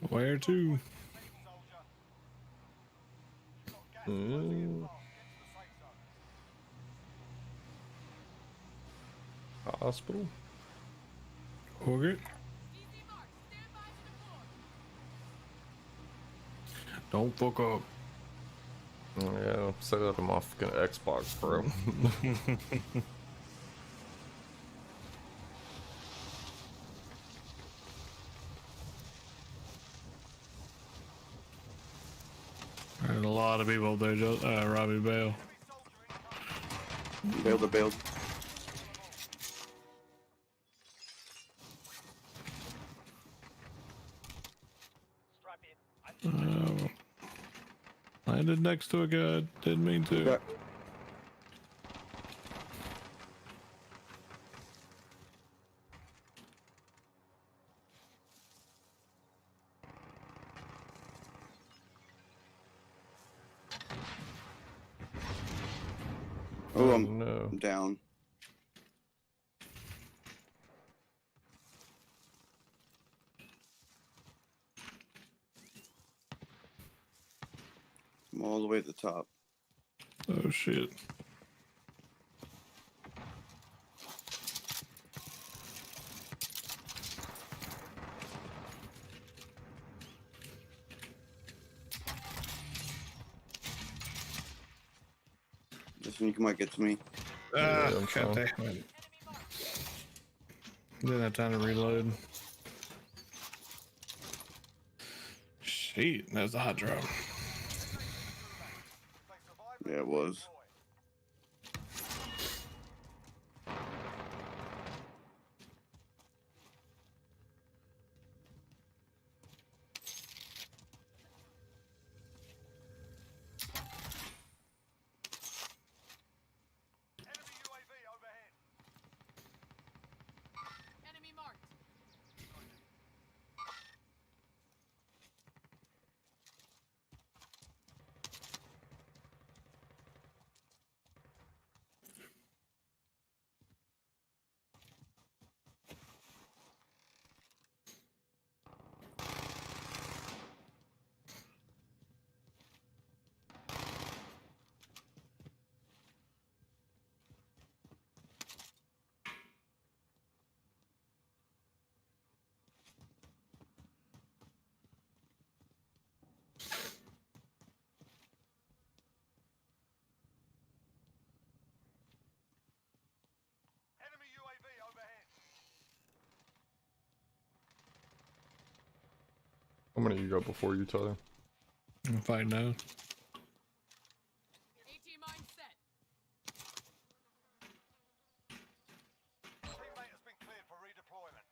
Where to? Hospital? Okay. Don't fuck up. Yeah, say that to my fucking Xbox, bro. There's a lot of people up there, Robbie Bale. Bailed to bailed. Landed next to a guy. Didn't mean to. Okay. Oh, no. I'm down. I'm all the way at the top. Oh shit. This one you might get to me. Ah, I'm god fine. damn it. Didn't have time to reload. Shit, that's a hot drop. Yeah, it was. Enemy marked. Enemy UAV overhead. How many you got before you, Tyler? I'm fighting now. AT mine set. Teammate has been cleared for redeployment.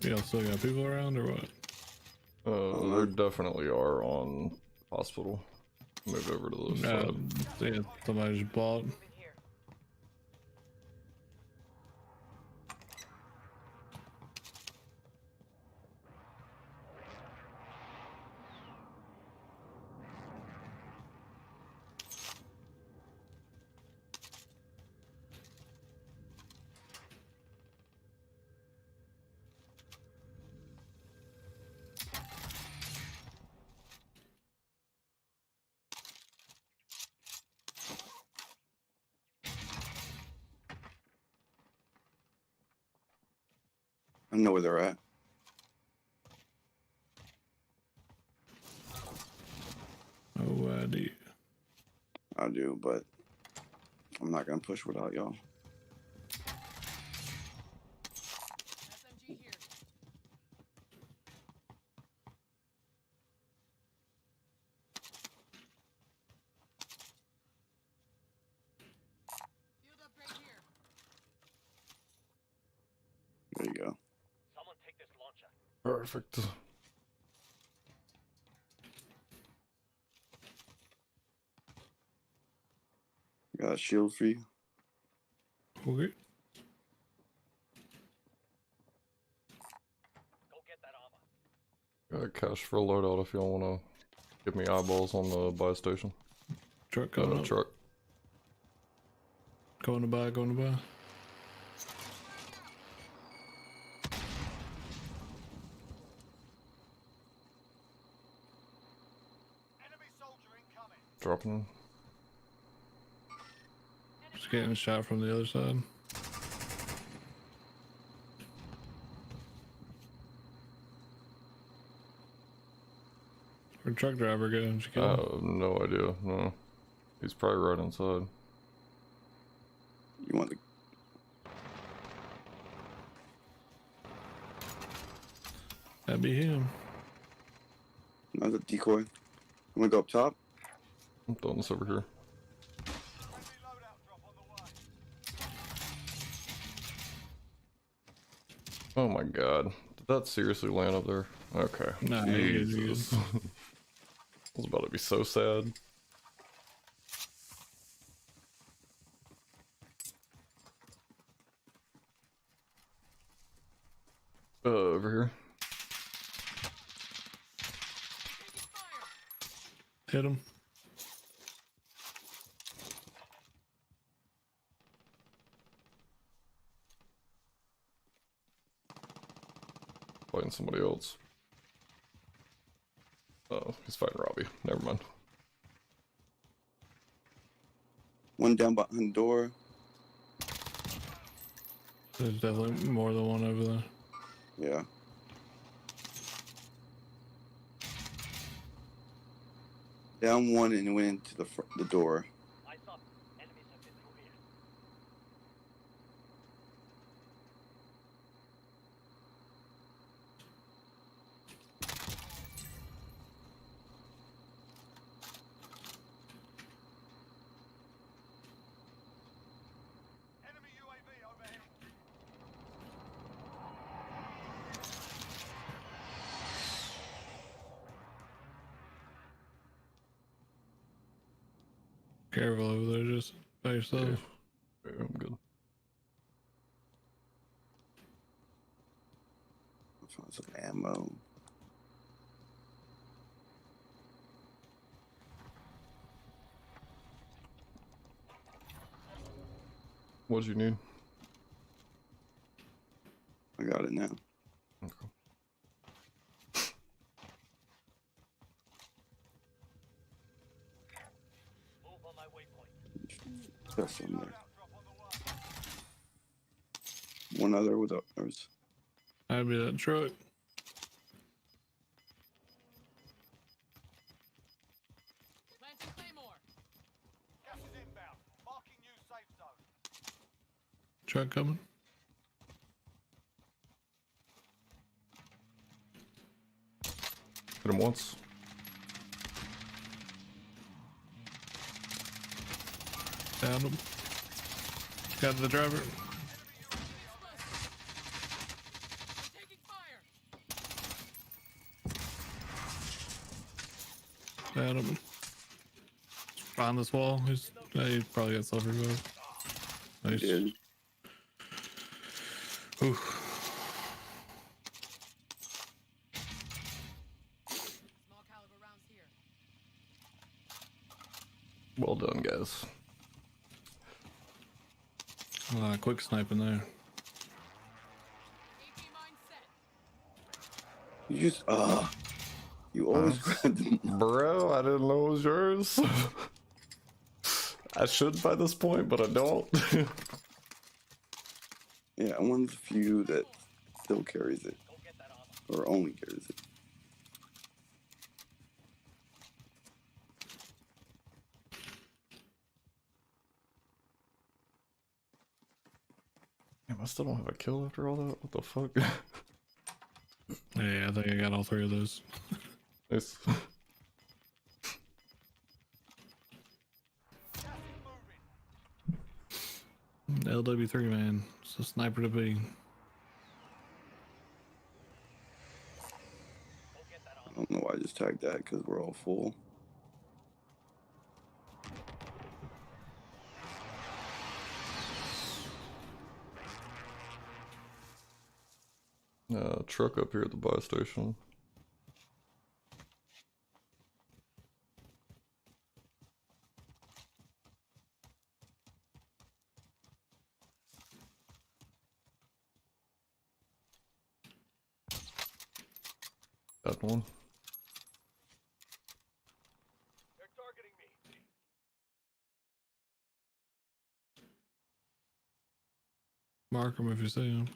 Y'all still got people around or what? There definitely are on hospital. Move over to this side. Yeah, somebody just bought. I know where they're at. No idea. I do, but I'm not gonna push without y'all. SMG here. Field upgrade here. There you go. Someone take this launcher. Perfect. Got a shield for you. Okay. Got cash for a loadout if y'all wanna give me eyeballs on the buy station. Truck coming up. Truck. Going to buy, going to buy. Enemy soldier incoming. Dropping. Just getting shot from the other side. Where'd truck driver go? Did you I kill him? have no idea. No. He's probably right inside. You want the That'd be him. another decoy? You wanna go up top? I'm throwing this over here. Friendly loadout drop on the way. Oh my god. Did that seriously land up there? Okay. Nah, you're good, you're good. Jesus. I was about to be so sad. Over here. Taking fire. Hit him. Fighting somebody else. Oh, he's fighting Robbie. Never mind. One down behind the door. There's definitely more than one over there. Yeah. Down one and went into the door. Eyes up. Enemies have been through here. Enemy UAV overhead. Careful over there, just by yourself. Yeah, I'm good. Found some ammo. What'd you need? I got it now. Okay. Move on my waypoint. Got some there. Loadout drop on the way. One other with others. That'd be that truck. Planting Claymore. Gas is inbound. Marking new safe zone. Truck coming. Hit him once. Found him. Got the driver. Taking fire. Found him. Behind this wall. He probably got self revive. Nice. Did. Ooh. Small caliber rounds here. Well done, guys. Quick sniping there. AP mine set. You just you always grab them. Bro, I didn't know it was yours. I should by this point, but I don't. Yeah, I'm one of the few that still carries it. Go get that armor. Or only carries it. Damn, I still don't have a kill after all that. What the fuck? Yeah, I think I got all three of those. Nice. Gas is moving. LW3, man. It's a sniper to be. Go get that I armor. don't know why I just tagged that because we're all full. Truck up here at the buy station. Got one. They're targeting me. Mark him if you see him.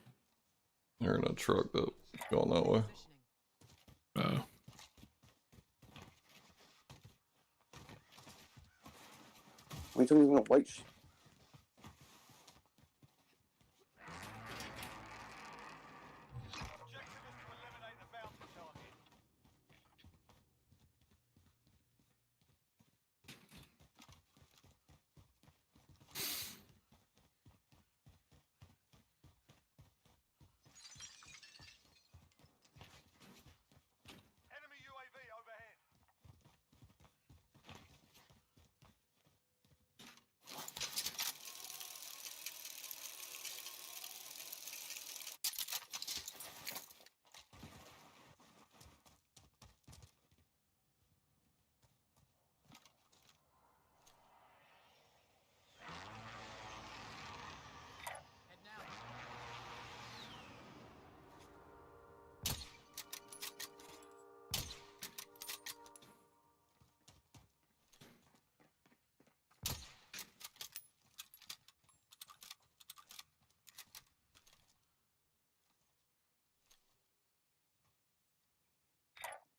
They're in a truck that going that way. Positioning. Oh. We don't even know white. Objective is to eliminate the bounty target. Enemy UAV overhead. Head now.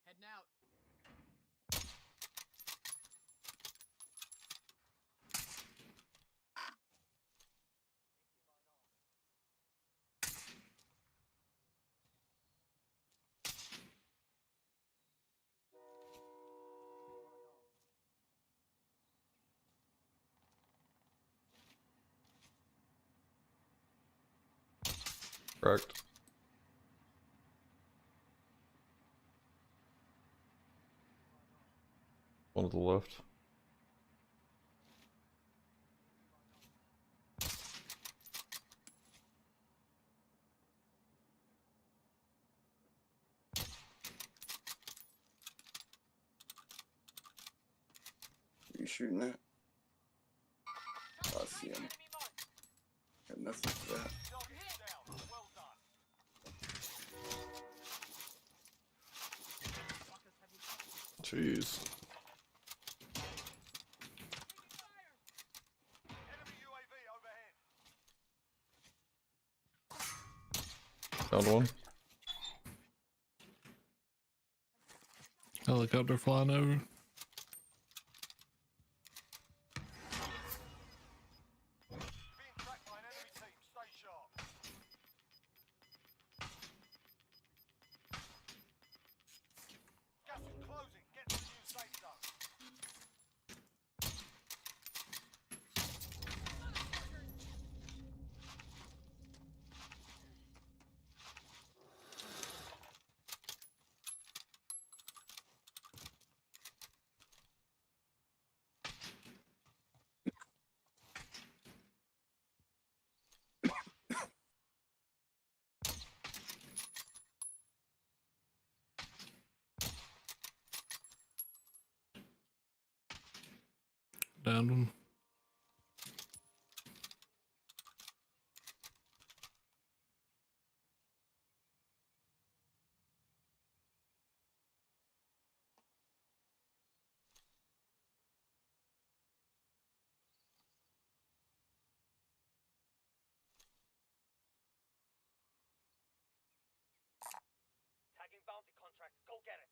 Heading out. Correct. One to the left. You shooting at? Oh, I see him. Enemy mark. Got nothing for that. Target is down. Well done. Jeez. Enemy UAV overhead. Found one. Helicopter flying over. Being tracked by an enemy team. Stay sharp. Gas is closing. Get to the new safe zone. Downed one. Tagging bounty contract. Go get it.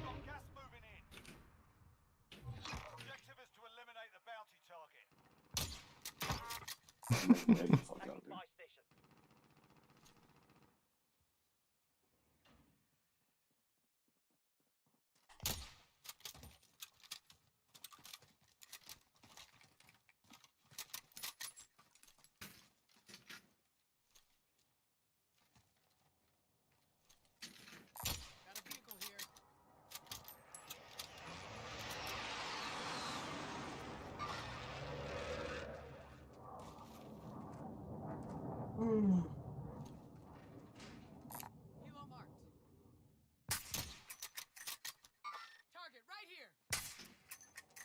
Got gas moving in. Objective is to eliminate the bounty target. Yeah, you fuck out, dude. Buy station. Got a vehicle here.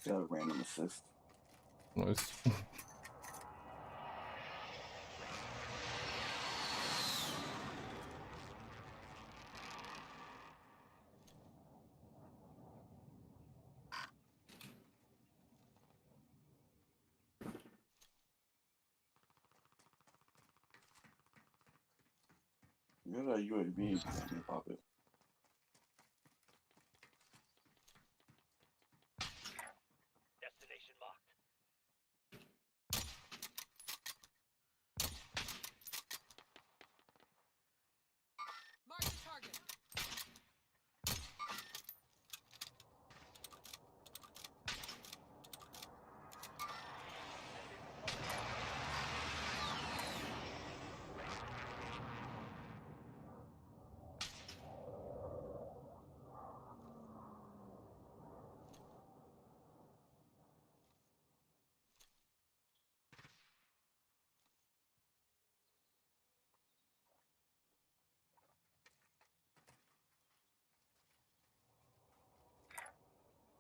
Got a random assist. Nice. You're that UAV. Let me pop it. Destination marked. Mark the target.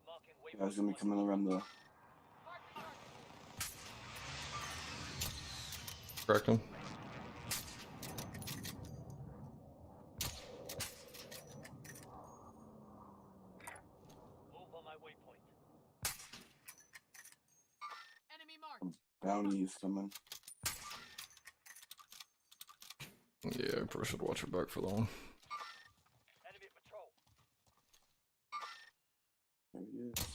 Marking Guys gonna be coming around the. Mark the target. Cracked him. Move on my waypoint. Enemy marked. Bounties coming. Yeah, I probably should watch her back for that one. Enemy patrol. There he is.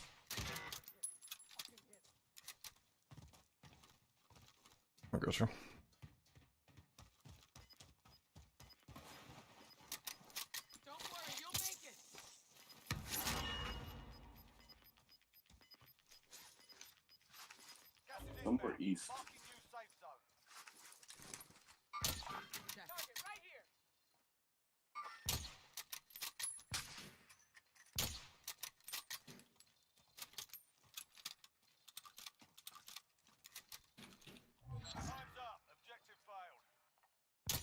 I got you. Don't worry, you'll make it. Gas is Somewhere inbound. east. Marking new safe zone. Check. Target right here. Time's up. Objective failed.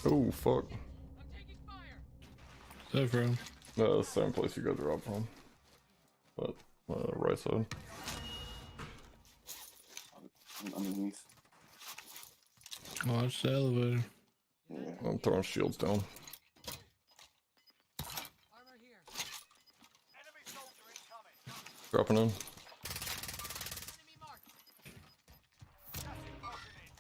Oh, fuck. I'm taking fire. Safe room. Same place you guys dropped from. But, right side. Underneath. Watch the elevator. Yeah. I'm throwing shields down. Armor here. Enemy soldier incoming. Dropping in. Enemy marked. Gas is closing in.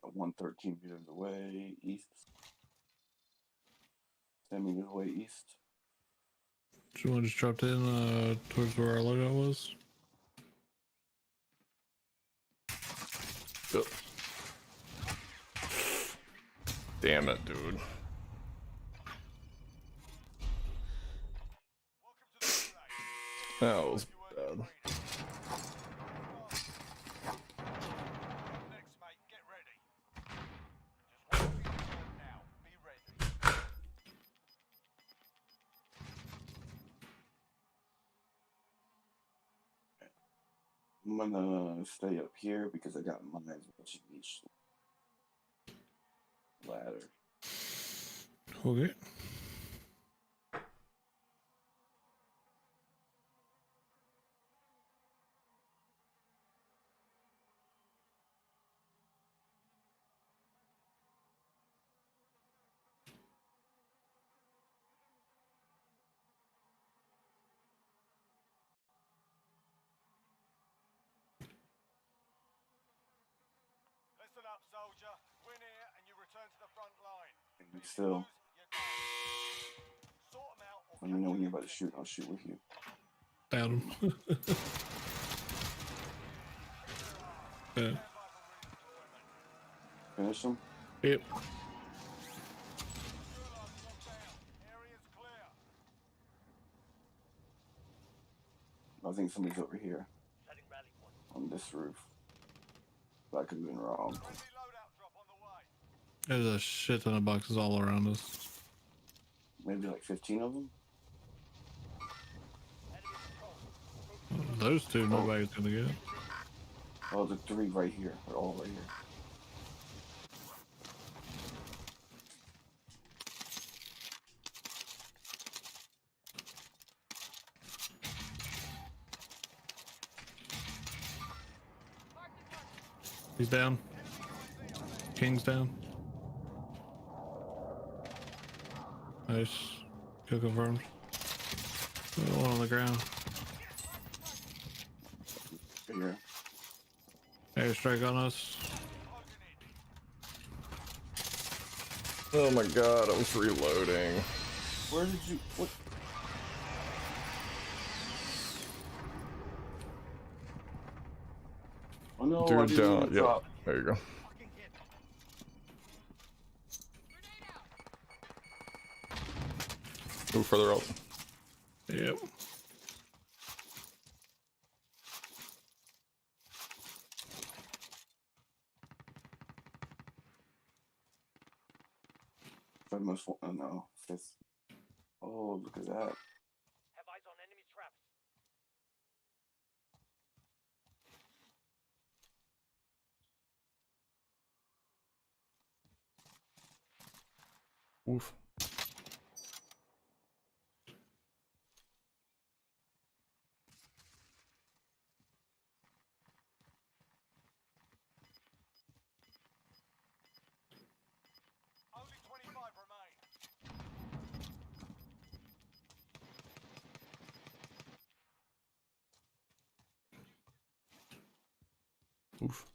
About 113 meters away, east. 10 meters away, east. Someone just dropped in towards where our loadout was. Yep. Damn it, dude. Welcome to the gulag. That was You earned bad. your training. Next, mate, get ready. Just wait for your turn now. Be ready. I'm gonna stay up here because I got mines watching each ladder. Okay. Listen up, soldier. Win here and you return to the front line. And If you still, lose, you're done. Sort 'em out or let me know when you're about to capture shoot. I'll shoot with you. Down him. Yeah. Finish them. Yep. Gulag locked down. Area's clear. I think somebody's over here on this roof. But I could have been wrong. Friendly loadout drop on the way. There's a shit ton of boxes all around us. Maybe like 15 of them. Those two, nobody's gonna get. Oh, the 3 right here. They're all right here. He's down. King's down. Nice. Kill confirmed. One on the ground. Here. Airstrike on us. Oh my god, I was reloading. Where did you? What? Oh no! I Dude didn't down. even Yeah, drop. there you go. Move further out. Yep. Third most. Oh no! 5th. Oh, look at that. Have eyes on enemy traps. Oof. Only 25 remain. Oof.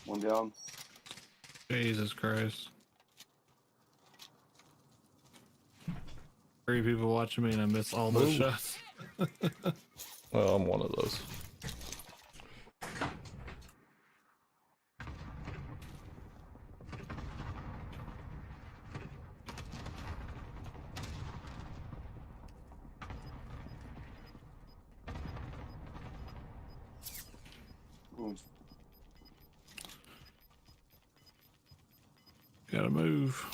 One down. Jesus Christ. 3 people watching me and I miss all those Ooh. shots. Well, I'm one of those. Ooh, Gotta move.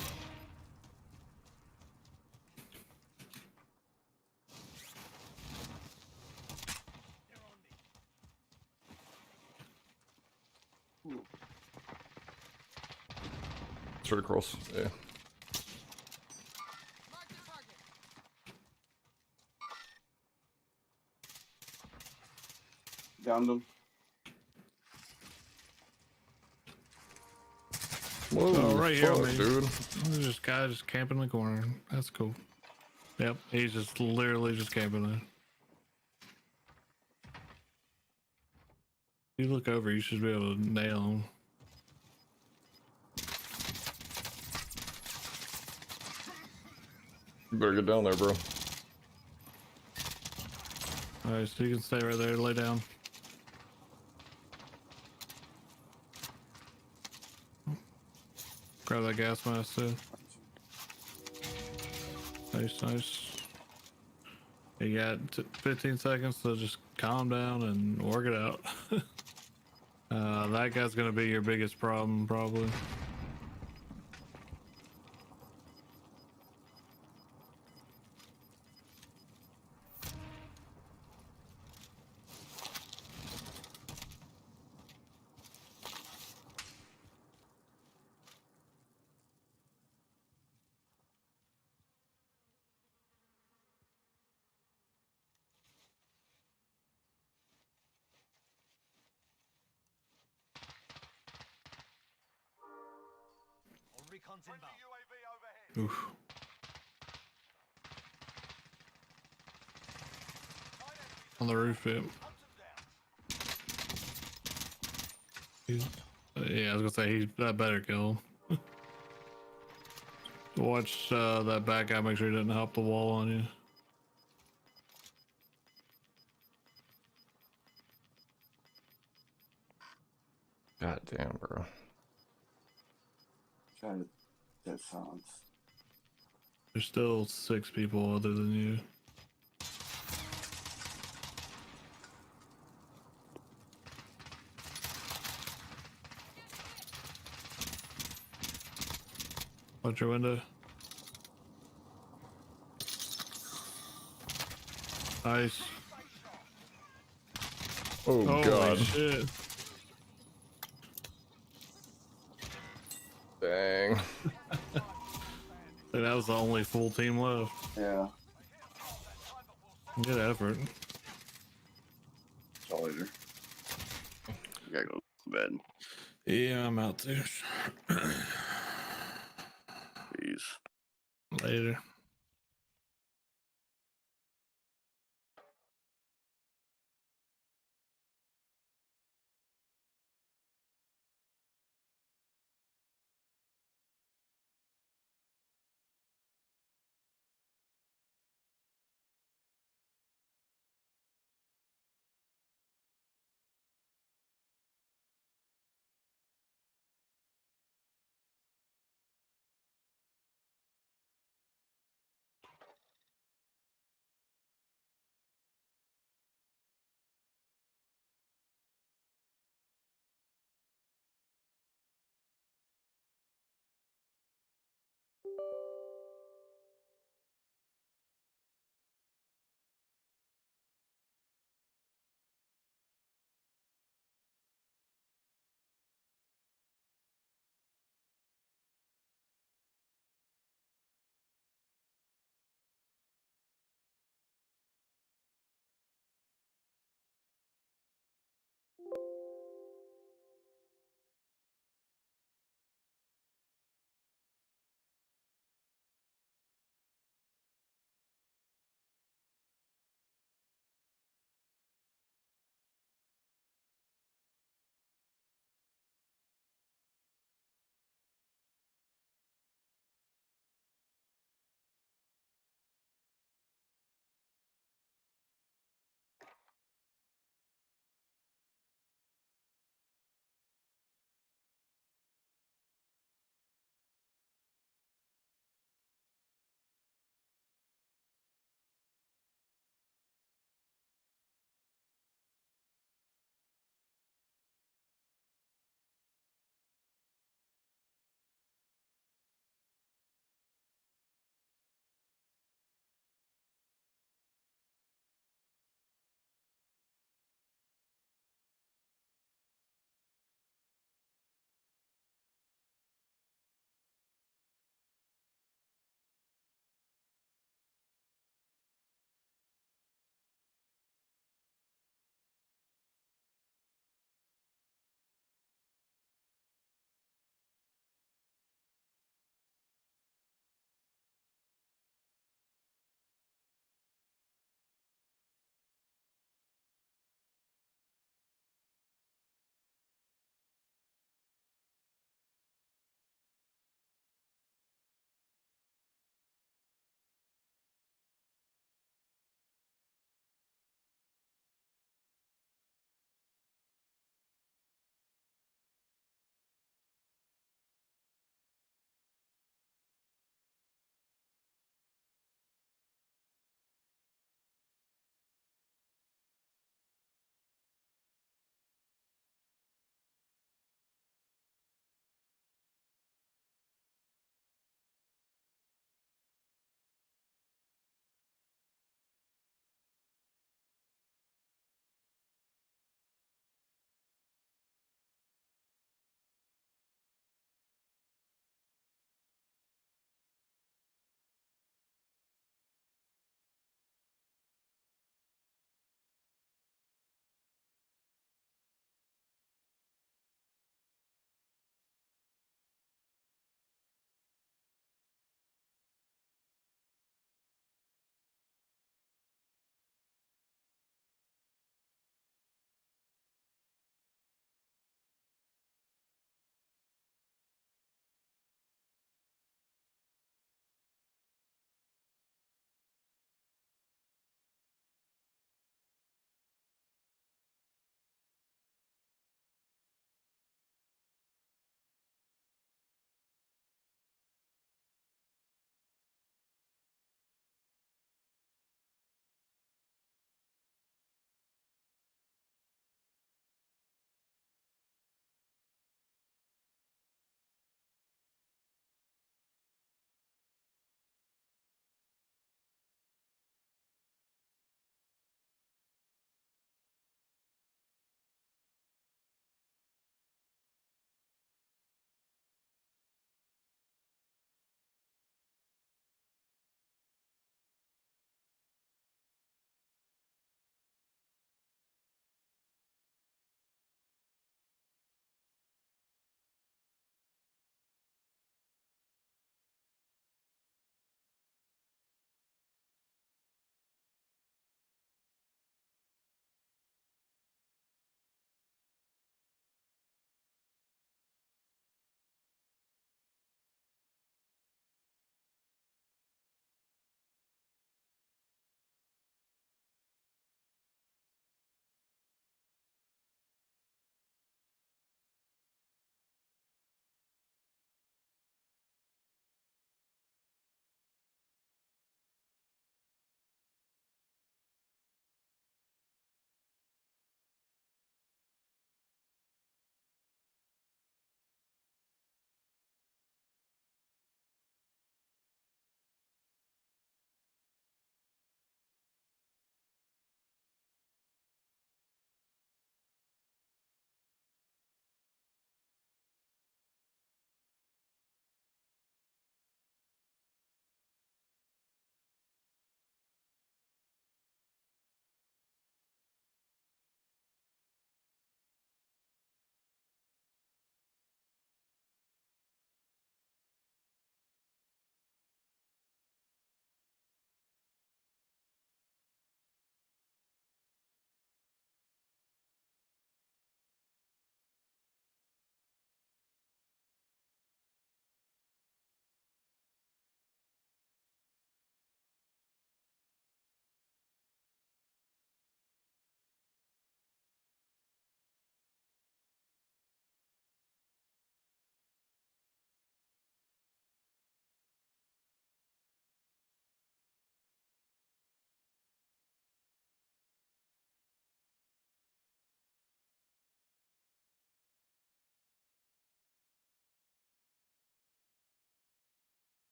ooh. Straight across. Yeah. Mark the target. Downed them. Whoa, Oh, right here, fuck, man. dude. There's this guy just camping in the corner. That's cool. Yep, he's just literally just camping there. You look over, you should be able to nail him. You better get down there, bro. Alright, so you can stay right there, lay down. Grab that gas mask too. Nice, nice. You got 15 seconds, so just calm down and work it out. That guy's gonna be your biggest problem, probably. Recon's inbound. UAV overhead. Oof. On the roof, yep. Yeah, I was gonna say that better kill him. Watch that back guy, make sure he didn't hop the wall on you. God damn, bro. Trying to Dead silence. There's still 6 people other than you. Watch your window. Nice. Oh Holy god. shit. Dang. That was the only full team left. Yeah. Good effort. Till later. Gotta go to bed. Yeah, I'm out too. Peace. Later.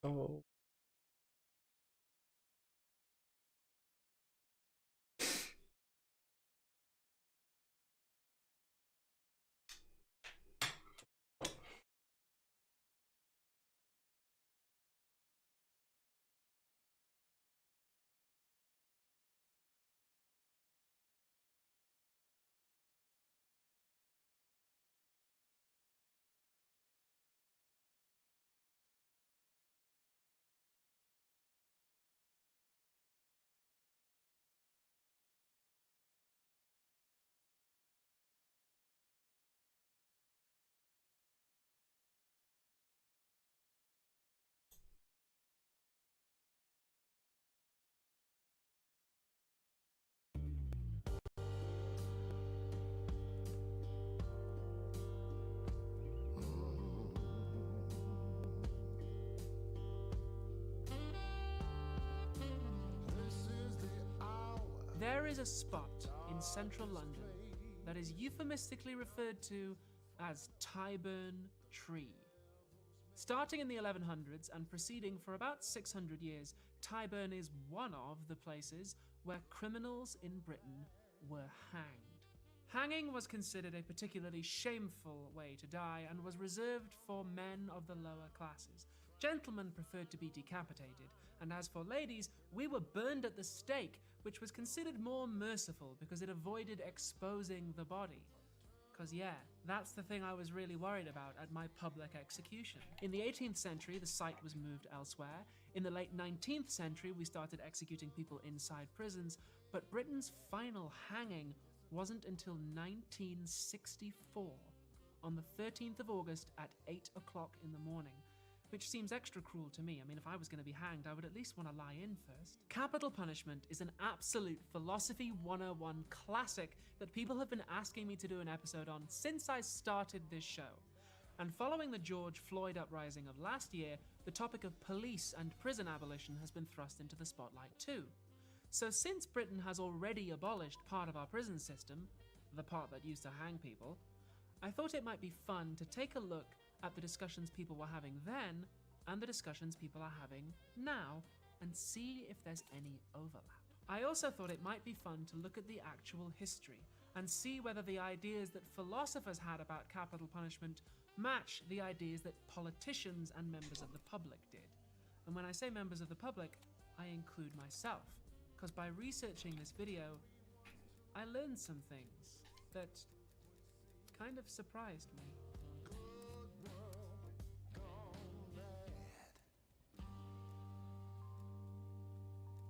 Oh. There is a spot in central London that is euphemistically referred to as Tyburn Tree. Starting in the 1100s and proceeding for about 600 years, Tyburn is one of the places where criminals in Britain were hanged. Hanging was considered a particularly shameful way to die and was reserved for men of the lower classes. Gentlemen preferred to be decapitated, and as for ladies, we were burned at the stake, which was considered more merciful because it avoided exposing the body. Because yeah, that's the thing I was really worried about at my public execution. In the 18th century, the site was moved elsewhere. In the late 19th century, we started executing people inside prisons, but Britain's final hanging wasn't until 1964, on the 13th of August at 8 o'clock in the morning. Which seems extra cruel to me. I mean, if I was going to be hanged, I would at least want to lie in first. Capital punishment is an absolute philosophy 101 classic that people have been asking me to do an episode on since I started this show. And following the George Floyd uprising of last year, the topic of police and prison abolition has been thrust into the spotlight too. So since Britain has already abolished part of our prison system, the part that used to hang people, I thought it might be fun to take a look at the discussions people were having then and the discussions people are having now and see if there's any overlap. I also thought it might be fun to look at the actual history and see whether the ideas that philosophers had about capital punishment match the ideas that politicians and members of the public did. And when I say members of the public, I include myself, because by researching this video, I learned some things that kind of surprised me.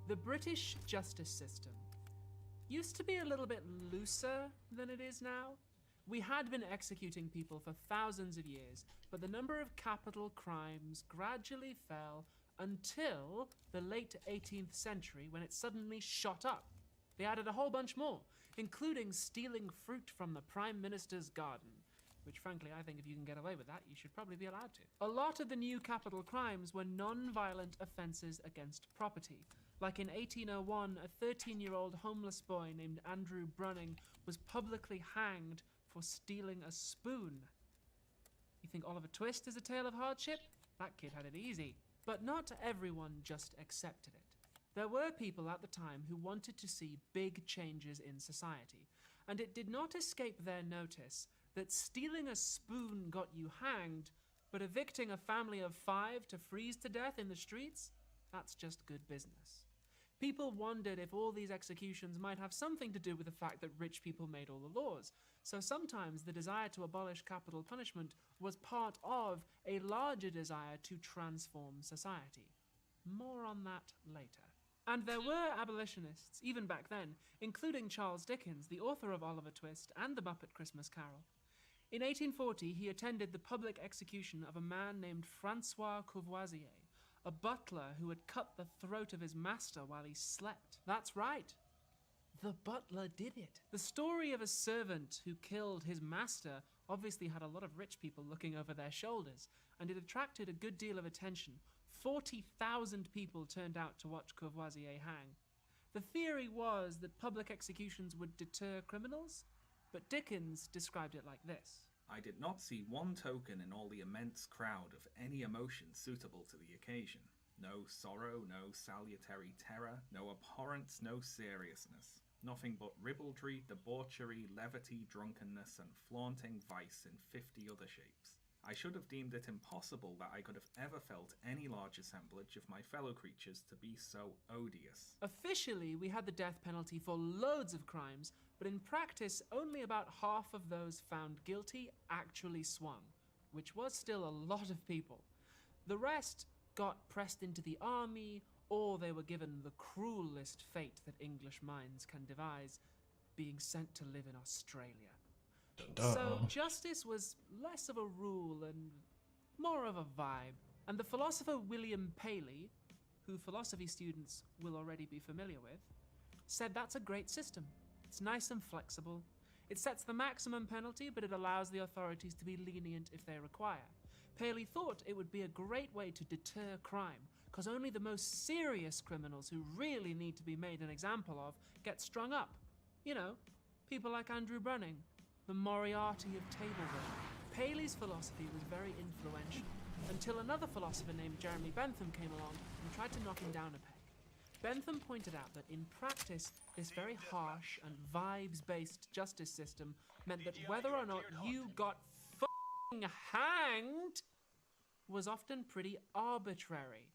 The British justice system used to be a little bit looser than it is now. We had been executing people for thousands of years, but the number of capital crimes gradually fell until the late 18th century when it suddenly shot up. They added a whole bunch more, including stealing fruit from the Prime Minister's garden, which frankly I think if you can get away with that, you should probably be allowed to. A lot of the new capital crimes were non-violent offences against property. Like in 1801, a 13-year-old homeless boy named Andrew Brunning was publicly hanged for stealing a spoon. You think Oliver Twist is a tale of hardship? That kid had it easy. But not everyone just accepted it. There were people at the time who wanted to see big changes in society, and it did not escape their notice that stealing a spoon got you hanged, but evicting a family of 5 to freeze to death in the streets? That's just good business. People wondered if all these executions might have something to do with the fact that rich people made all the laws. So sometimes the desire to abolish capital punishment was part of a larger desire to transform society. More on that later. And there were abolitionists, even back then, including Charles Dickens, the author of Oliver Twist and The Muppet Christmas Carol. In 1840, he attended the public execution of a man named Francois Courvoisier, a butler who had cut the throat of his master while he slept. That's right. The butler did it. The story of a servant who killed his master obviously had a lot of rich people looking over their shoulders, and it attracted a good deal of attention. 40,000 people turned out to watch Courvoisier hang. The theory was that public executions would deter criminals, but Dickens described it like this. I did not see one token in all the immense crowd of any emotion suitable to the occasion. No sorrow, no salutary terror, no abhorrence, no seriousness. Nothing but ribaldry, debauchery, levity, drunkenness, and flaunting vice in 50 other shapes. I should have deemed it impossible that I could have ever felt any large assemblage of my fellow creatures to be so odious. Officially, we had the death penalty for loads of crimes, but in practice, only about half of those found guilty actually swung, which was still a lot of people. The rest got pressed into the army, or they were given the cruelest fate that English minds can devise, being sent to live in Australia. So justice was less of a rule and more of a vibe. And the philosopher William Paley, who philosophy students will already be familiar with, said that's a great system. It's nice and flexible. It sets the maximum penalty, but it allows the authorities to be lenient if they require. Paley thought it would be a great way to deter crime, because only the most serious criminals who really need to be made an example of get strung up. You know, people like Andrew Brunning, the Moriarty of Tableville. Paley's philosophy was very influential, until another philosopher named Jeremy Bentham came along and tried to knock him down a peg. Bentham pointed out that in practice, this very harsh and vibes-based justice system meant that whether or not you got f***ing hanged was often pretty arbitrary,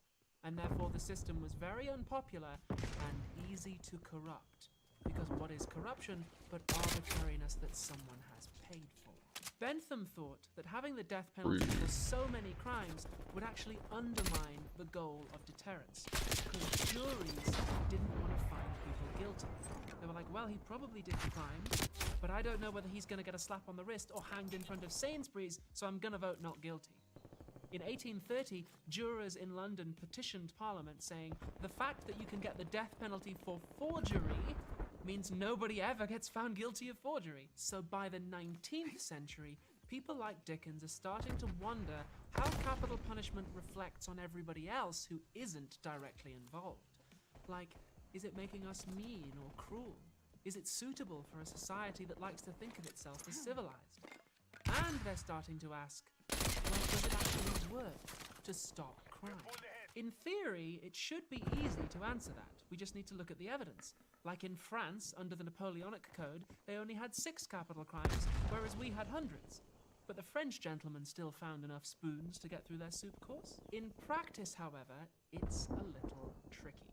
and therefore the system was very unpopular and easy to corrupt. Because what is corruption but arbitrariness that someone has paid for? Bentham thought that having the death penalty for so many crimes would actually undermine the goal of deterrence, because juries didn't want to find people guilty. They were like, well, he probably did the crime, but I don't know whether he's going to get a slap on the wrist or hanged in front of Sainsbury's, so I'm going to vote not guilty. In 1830, jurors in London petitioned Parliament saying, the fact that you can get the death penalty for forgery means nobody ever gets found guilty of forgery. So by the 19th century, people like Dickens are starting to wonder how capital punishment reflects on everybody else who isn't directly involved. Like, is it making us mean or cruel? Is it suitable for a society that likes to think of itself as civilized? And they're starting to ask, well, does it actually work to stop crime? In theory, it should be easy to answer that. We just need to look at the evidence. Like in France, under the Napoleonic Code, they only had 6 capital crimes, whereas we had hundreds. But the French gentlemen still found enough spoons to get through their soup course. In practice, however, it's a little tricky.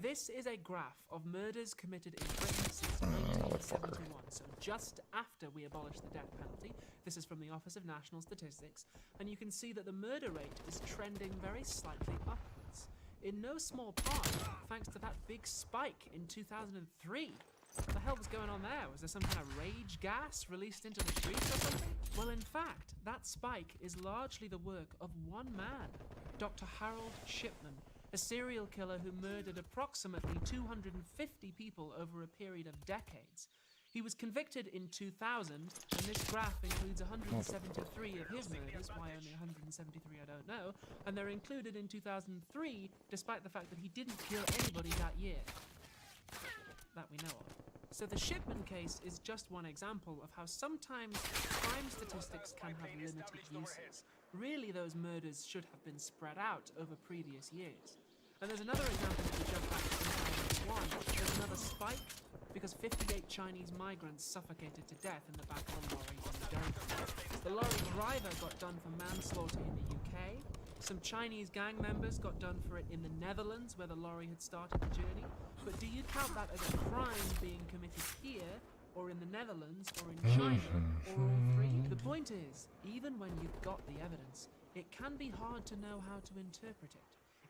This is a graph of murders committed in Britain since 1971, so just after we abolished the death penalty. This is from the Office of National Statistics, and you can see that the murder rate is trending very slightly upwards. In no small part, thanks to that big spike in 2003. What the hell was going on there? Was there some kind of rage gas released into the streets or something? Well, in fact, that spike is largely the work of one man, Dr. Harold Shipman, a serial killer who murdered approximately 250 people over a period of decades. He was convicted in 2000, and this graph includes 173 of his murders. Why only 173, I don't know. And they're included in 2003, despite the fact that he didn't kill anybody that year. That we know of. So the Shipman case is just one example of how sometimes crime statistics can have limited uses. Really, those murders should have been spread out over previous years. And there's another example if we jump back to 2001. There's another spike because 58 Chinese migrants suffocated to death in the back of a lorry in Dover. The lorry driver got done for manslaughter in the UK. Some Chinese gang members got done for it in the Netherlands, where the lorry had started the journey. But do you count that as a crime being committed here, or in the Netherlands, or in China, or all three? The point is, even when you've got the evidence, it can be hard to know how to interpret it.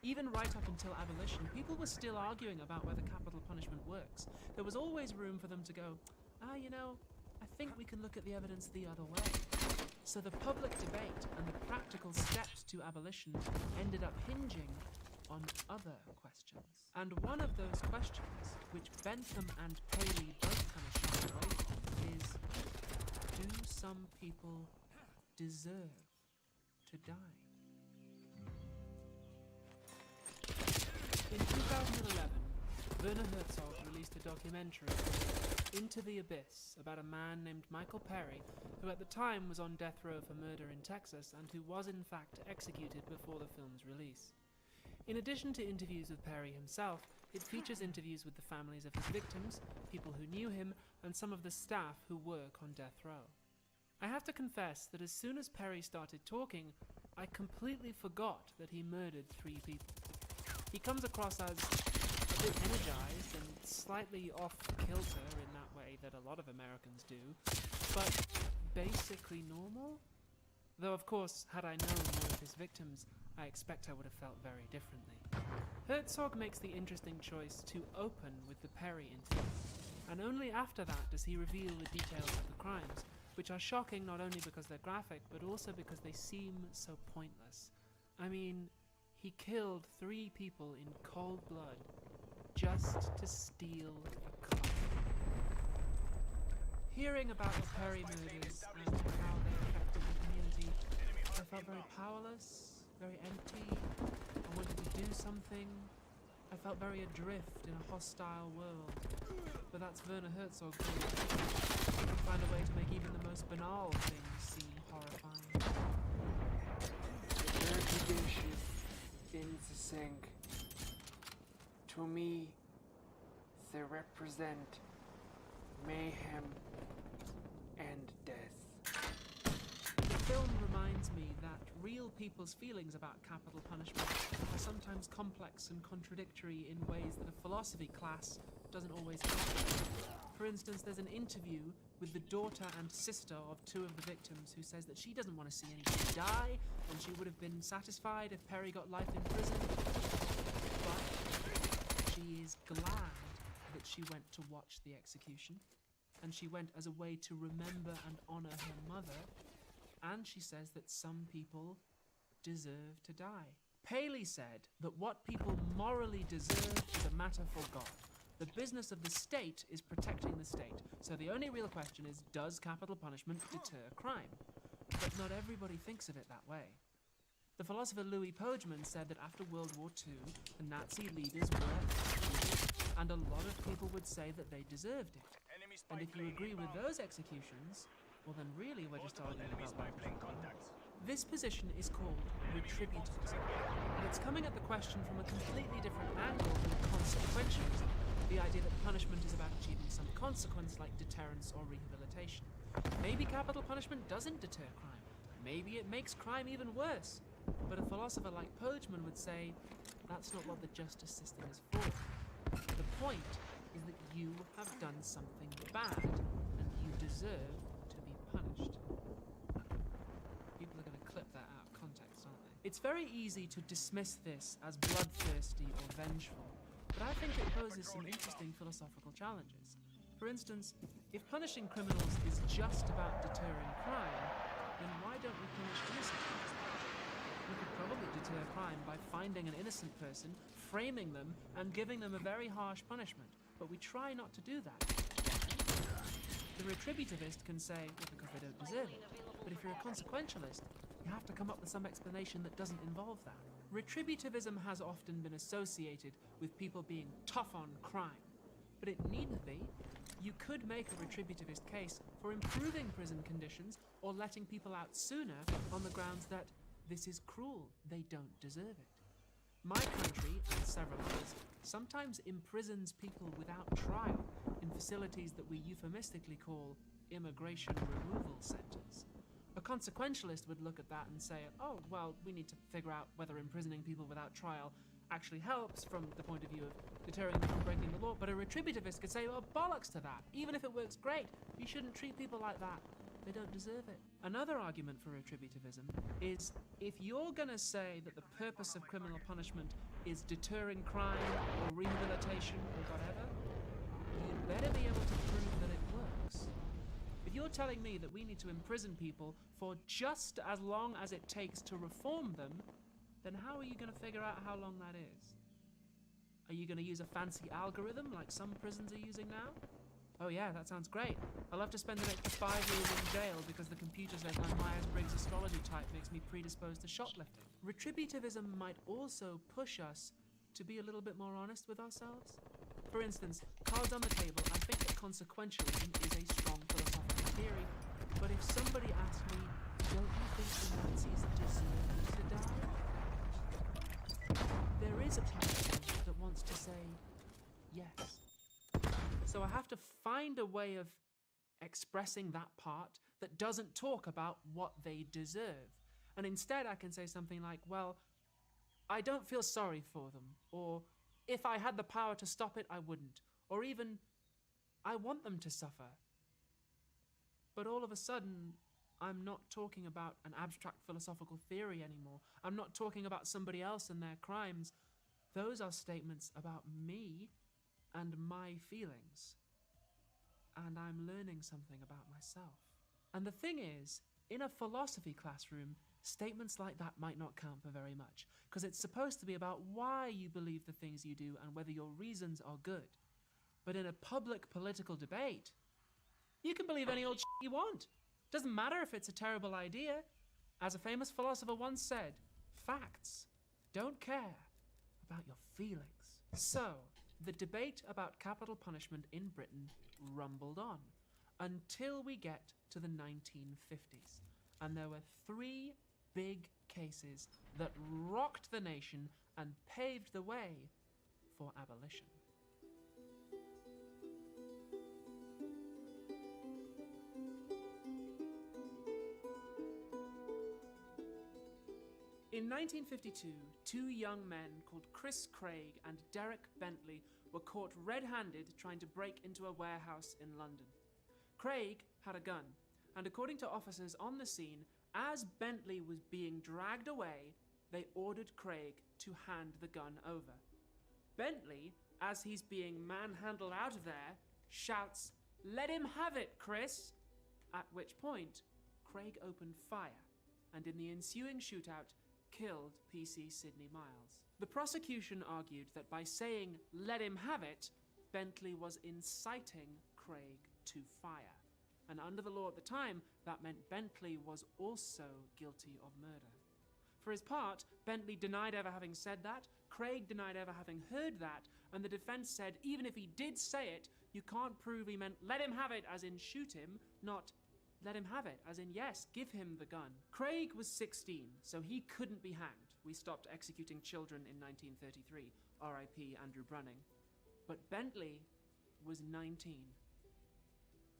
Even right up until abolition, people were still arguing about whether capital punishment works. There was always room for them to go, you know, I think we can look at the evidence the other way. So the public debate and the practical steps to abolition ended up hinging on other questions. And one of those questions, which Bentham and Paley both kind of shied away from, is, do some people deserve to die? In 2011, Werner Herzog released a documentary called Into the Abyss, about a man named Michael Perry, who at the time was on death row for murder in Texas and who was in fact executed before the film's release. In addition to interviews with Perry himself, it features interviews with the families of his victims, people who knew him, and some of the staff who work on death row. I have to confess that as soon as Perry started talking, I completely forgot that he murdered 3 people. He comes across as a bit energized and slightly off-kilter in that way that a lot of Americans do, but basically normal? Though of course, had I known more of his victims, I expect I would have felt very differently. Herzog makes the interesting choice to open with the Perry interview, and only after that does he reveal the details of the crimes, which are shocking not only because they're graphic, but also because they seem so pointless. I mean, he killed 3 people in cold blood just to steal a car. Hearing about the Perry murders and how they affected the community, I felt very powerless, very empty. I wanted to do something. I felt very adrift in a hostile world. But that's Werner Herzog for you. He can find a way to make even the most banal things seem horrifying. The dirty dishes in the sink. To me, they represent mayhem and death. The film reminds me that real people's feelings about capital punishment are sometimes complex and contradictory in ways that a philosophy class doesn't always help. For instance, there's an interview with the daughter and sister of 2 of the victims who says that she doesn't want to see anybody die, and she would have been satisfied if Perry got life in prison. But she is glad that she went to watch the execution, and she went as a way to remember and honor her mother, and she says that some people deserve to die. Paley said that what people morally deserve is a matter for God. The business of the state is protecting the state, so the only real question is, does capital punishment deter crime? But not everybody thinks of it that way. The philosopher Louis Poggeman said that after World War II, the Nazi leaders were executed, and a lot of people would say that they deserved it. And if you agree with those executions, well then really we're just arguing about life. This position is called retributivism, and it's coming at the question from a completely different angle than consequentialism, the idea that punishment is about achieving some consequence like deterrence or rehabilitation. Maybe capital punishment doesn't deter crime. Maybe it makes crime even worse. But a philosopher like Poggeman would say, that's not what the justice system is for. The point is that you have done something bad, and you deserve to be punished. People are going to clip that out of context, aren't they? It's very easy to dismiss this as bloodthirsty or vengeful, but I think it poses some interesting philosophical challenges. For instance, if punishing criminals is just about deterring crime, then why don't we punish innocent people? We could probably deter crime by finding an innocent person, framing them, and giving them a very harsh punishment, but we try not to do that. The retributivist can say, well, because they don't deserve it. But if you're a consequentialist, you have to come up with some explanation that doesn't involve that. Retributivism has often been associated with people being tough on crime, but it needn't be. You could make a retributivist case for improving prison conditions or letting people out sooner on the grounds that this is cruel, they don't deserve it. My country, and several others, sometimes imprisons people without trial in facilities that we euphemistically call immigration removal centers. A consequentialist would look at that and say, oh, well, we need to figure out whether imprisoning people without trial actually helps from the point of view of deterring them from breaking the law. But a retributivist could say, well, bollocks to that. Even if it works great, you shouldn't treat people like that. They don't deserve it. Another argument for retributivism is if you're gonna say that the purpose of criminal punishment is deterring crime or rehabilitation or whatever, you'd better be able to prove that it works. If you're telling me that we need to imprison people for just as long as it takes to reform them, then how are you gonna figure out how long that is? Are you gonna use a fancy algorithm like some prisons are using now? Oh yeah, that sounds great. I'll have to spend the next 5 years in jail because the computer says my Myers-Briggs astrology type makes me predisposed to shoplifting. Retributivism might also push us to be a little bit more honest with ourselves. For instance, cards on the table, I think that consequentialism is a strong philosophical theory, but if somebody asked me, don't you think the Nazis deserve to die? There is a part of me that wants to say yes. So I have to find a way of expressing that part that doesn't talk about what they deserve. And instead I can say something like, well, I don't feel sorry for them, or if I had the power to stop it, I wouldn't, or even, I want them to suffer. But all of a sudden, I'm not talking about an abstract philosophical theory anymore. I'm not talking about somebody else and their crimes. Those are statements about me and my feelings. And I'm learning something about myself. And the thing is, in a philosophy classroom, statements like that might not count for very much, because it's supposed to be about why you believe the things you do and whether your reasons are good. But in a public political debate, you can believe any old shit you want. Doesn't matter if it's a terrible idea. As a famous philosopher once said, facts don't care about your feelings. So, the debate about capital punishment in Britain rumbled on until we get to the 1950s. And there were 3 big cases that rocked the nation and paved the way for abolition. In 1952, 2 young men called Chris Craig and Derek Bentley were caught red-handed trying to break into a warehouse in London. Craig had a gun, and according to officers on the scene, as Bentley was being dragged away, they ordered Craig to hand the gun over. Bentley, as he's being manhandled out of there, shouts, "Let him have it, Chris!" At which point, Craig opened fire, and in the ensuing shootout, killed PC Sidney Miles. The prosecution argued that by saying, "Let him have it," Bentley was inciting Craig to fire. And under the law at the time, that meant Bentley was also guilty of murder. For his part, Bentley denied ever having said that, Craig denied ever having heard that, and the defense said even if he did say it, you can't prove he meant let him have it as in shoot him, not let him have it as in yes, give him the gun. Craig was 16, so he couldn't be hanged. We stopped executing children in 1933, R.I.P. Andrew Brunning. But Bentley was 19.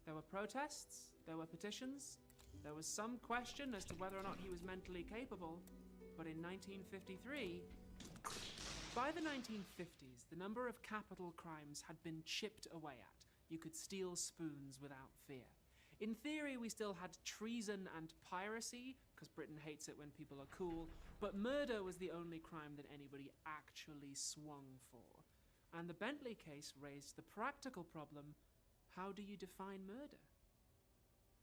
There were protests, there were petitions, there was some question as to whether or not he was mentally capable, but in 1953, by the 1950s, the number of capital crimes had been chipped away at. You could steal spoons without fear. In theory, we still had treason and piracy, because Britain hates it when people are cool, but murder was the only crime that anybody actually swung for. And the Bentley case raised the practical problem: how do you define murder?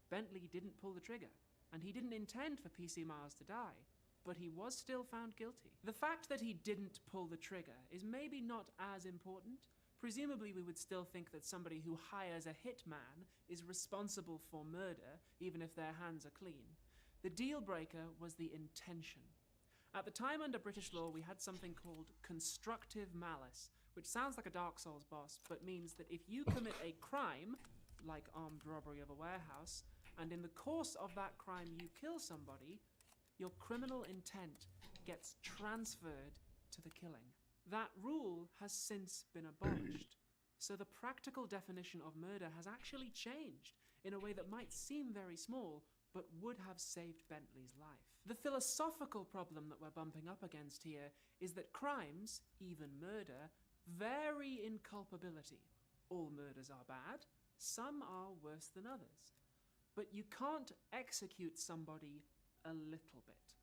Bentley didn't pull the trigger, and he didn't intend for PC Miles to die, but he was still found guilty. The fact that he didn't pull the trigger is maybe not as important. Presumably we would still think that somebody who hires a hitman is responsible for murder, even if their hands are clean. The deal breaker was the intention. At the time under British law, we had something called constructive malice, which sounds like a Dark Souls boss, but means that if you commit a crime, like armed robbery of a warehouse, and in the course of that crime you kill somebody, your criminal intent gets transferred to the killing. That rule has since been abolished, so the practical definition of murder has actually changed in a way that might seem very small, but would have saved Bentley's life. The philosophical problem that we're bumping up against here is that crimes, even murder, vary in culpability. All murders are bad, some are worse than others. But you can't execute somebody a little bit.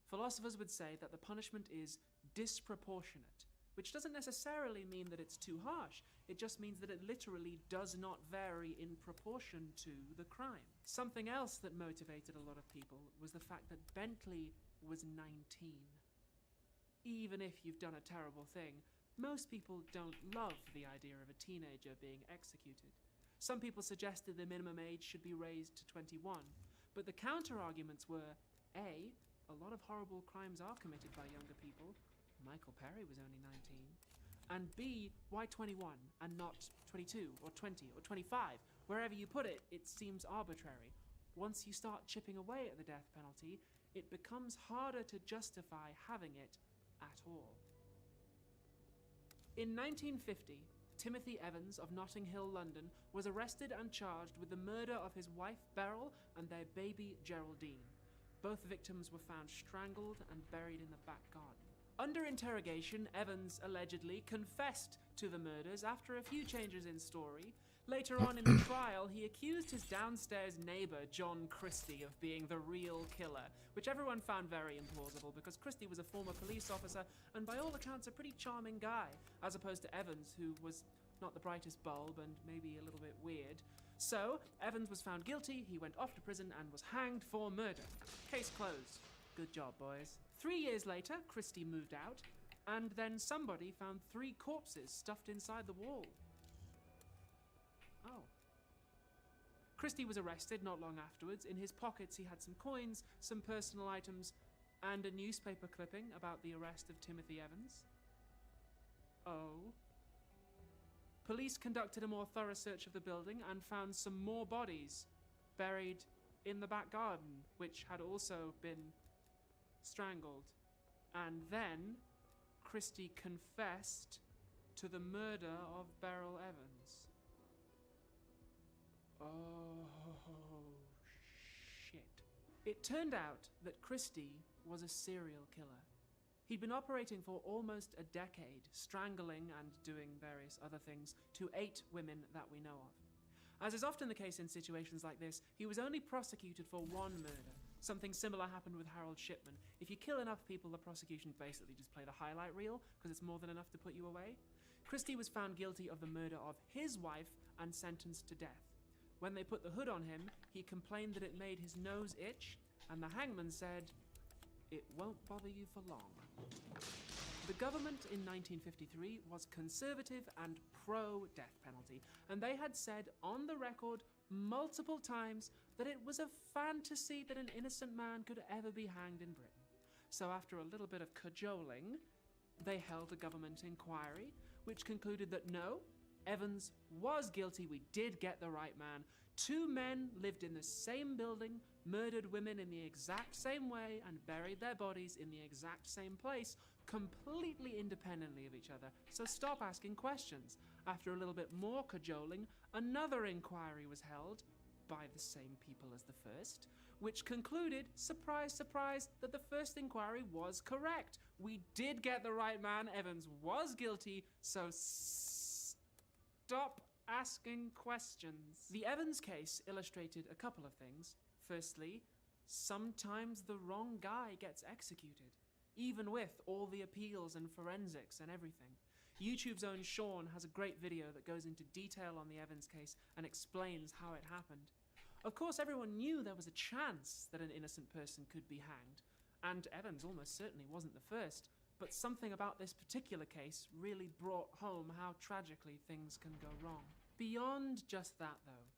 Philosophers would say that the punishment is disproportionate, which doesn't necessarily mean that it's too harsh. It just means that it literally does not vary in proportion to the crime. Something else that motivated a lot of people was the fact that Bentley was 19. Even if you've done a terrible thing, most people don't love the idea of a teenager being executed. Some people suggested the minimum age should be raised to 21, but the counter-arguments were, A, a lot of horrible crimes are committed by younger people. Michael Perry was only 19. And B, why 21 and not 22 or 20 or 25? Wherever you put it, it seems arbitrary. Once you start chipping away at the death penalty, it becomes harder to justify having it at all. In 1950, Timothy Evans of Notting Hill, London, was arrested and charged with the murder of his wife Beryl and their baby Geraldine. Both victims were found strangled and buried in the back garden. Under interrogation, Evans allegedly confessed to the murders after a few changes in story. Later on in the trial, he accused his downstairs neighbor, John Christie, of being the real killer, which everyone found very implausible because Christie was a former police officer and by all accounts a pretty charming guy, as opposed to Evans, who was not the brightest bulb and maybe a little bit weird. So, Evans was found guilty, he went off to prison and was hanged for murder. Case closed. Good job, boys. 3 years later, Christie moved out, and then somebody found 3 corpses stuffed inside the wall. Oh. Christie was arrested not long afterwards. In his pockets he had some coins, some personal items, and a newspaper clipping about the arrest of Timothy Evans. Oh. Police conducted a more thorough search of the building and found some more bodies buried in the back garden, which had also been strangled. And then Christie confessed to the murder of Beryl Evans. Oh, shit. It turned out that Christie was a serial killer. He'd been operating for almost a decade, strangling and doing various other things to 8 women that we know of. As is often the case in situations like this, he was only prosecuted for 1 murder. Something similar happened with Harold Shipman. If you kill enough people, the prosecution basically just play the highlight reel, because it's more than enough to put you away. Christie was found guilty of the murder of his wife and sentenced to death. When they put the hood on him, he complained that it made his nose itch, and the hangman said, "It won't bother you for long." The government in 1953 was conservative and pro-death penalty, and they had said on the record multiple times that it was a fantasy that an innocent man could ever be hanged in Britain. So after a little bit of cajoling, they held a government inquiry, which concluded that no, Evans was guilty, we did get the right man. 2 men lived in the same building, murdered women in the exact same way, and buried their bodies in the exact same place, completely independently of each other. So stop asking questions. After a little bit more cajoling, another inquiry was held by the same people as the first, which concluded, surprise, surprise, that the first inquiry was correct. We did get the right man, Evans was guilty, so stop asking questions. The Evans case illustrated a couple of things. Firstly, sometimes the wrong guy gets executed, even with all the appeals and forensics and everything. YouTube's own Sean has a great video that goes into detail on the Evans case and explains how it happened. Of course, everyone knew there was a chance that an innocent person could be hanged, and Evans almost certainly wasn't the first, but something about this particular case really brought home how tragically things can go wrong. Beyond just that, though,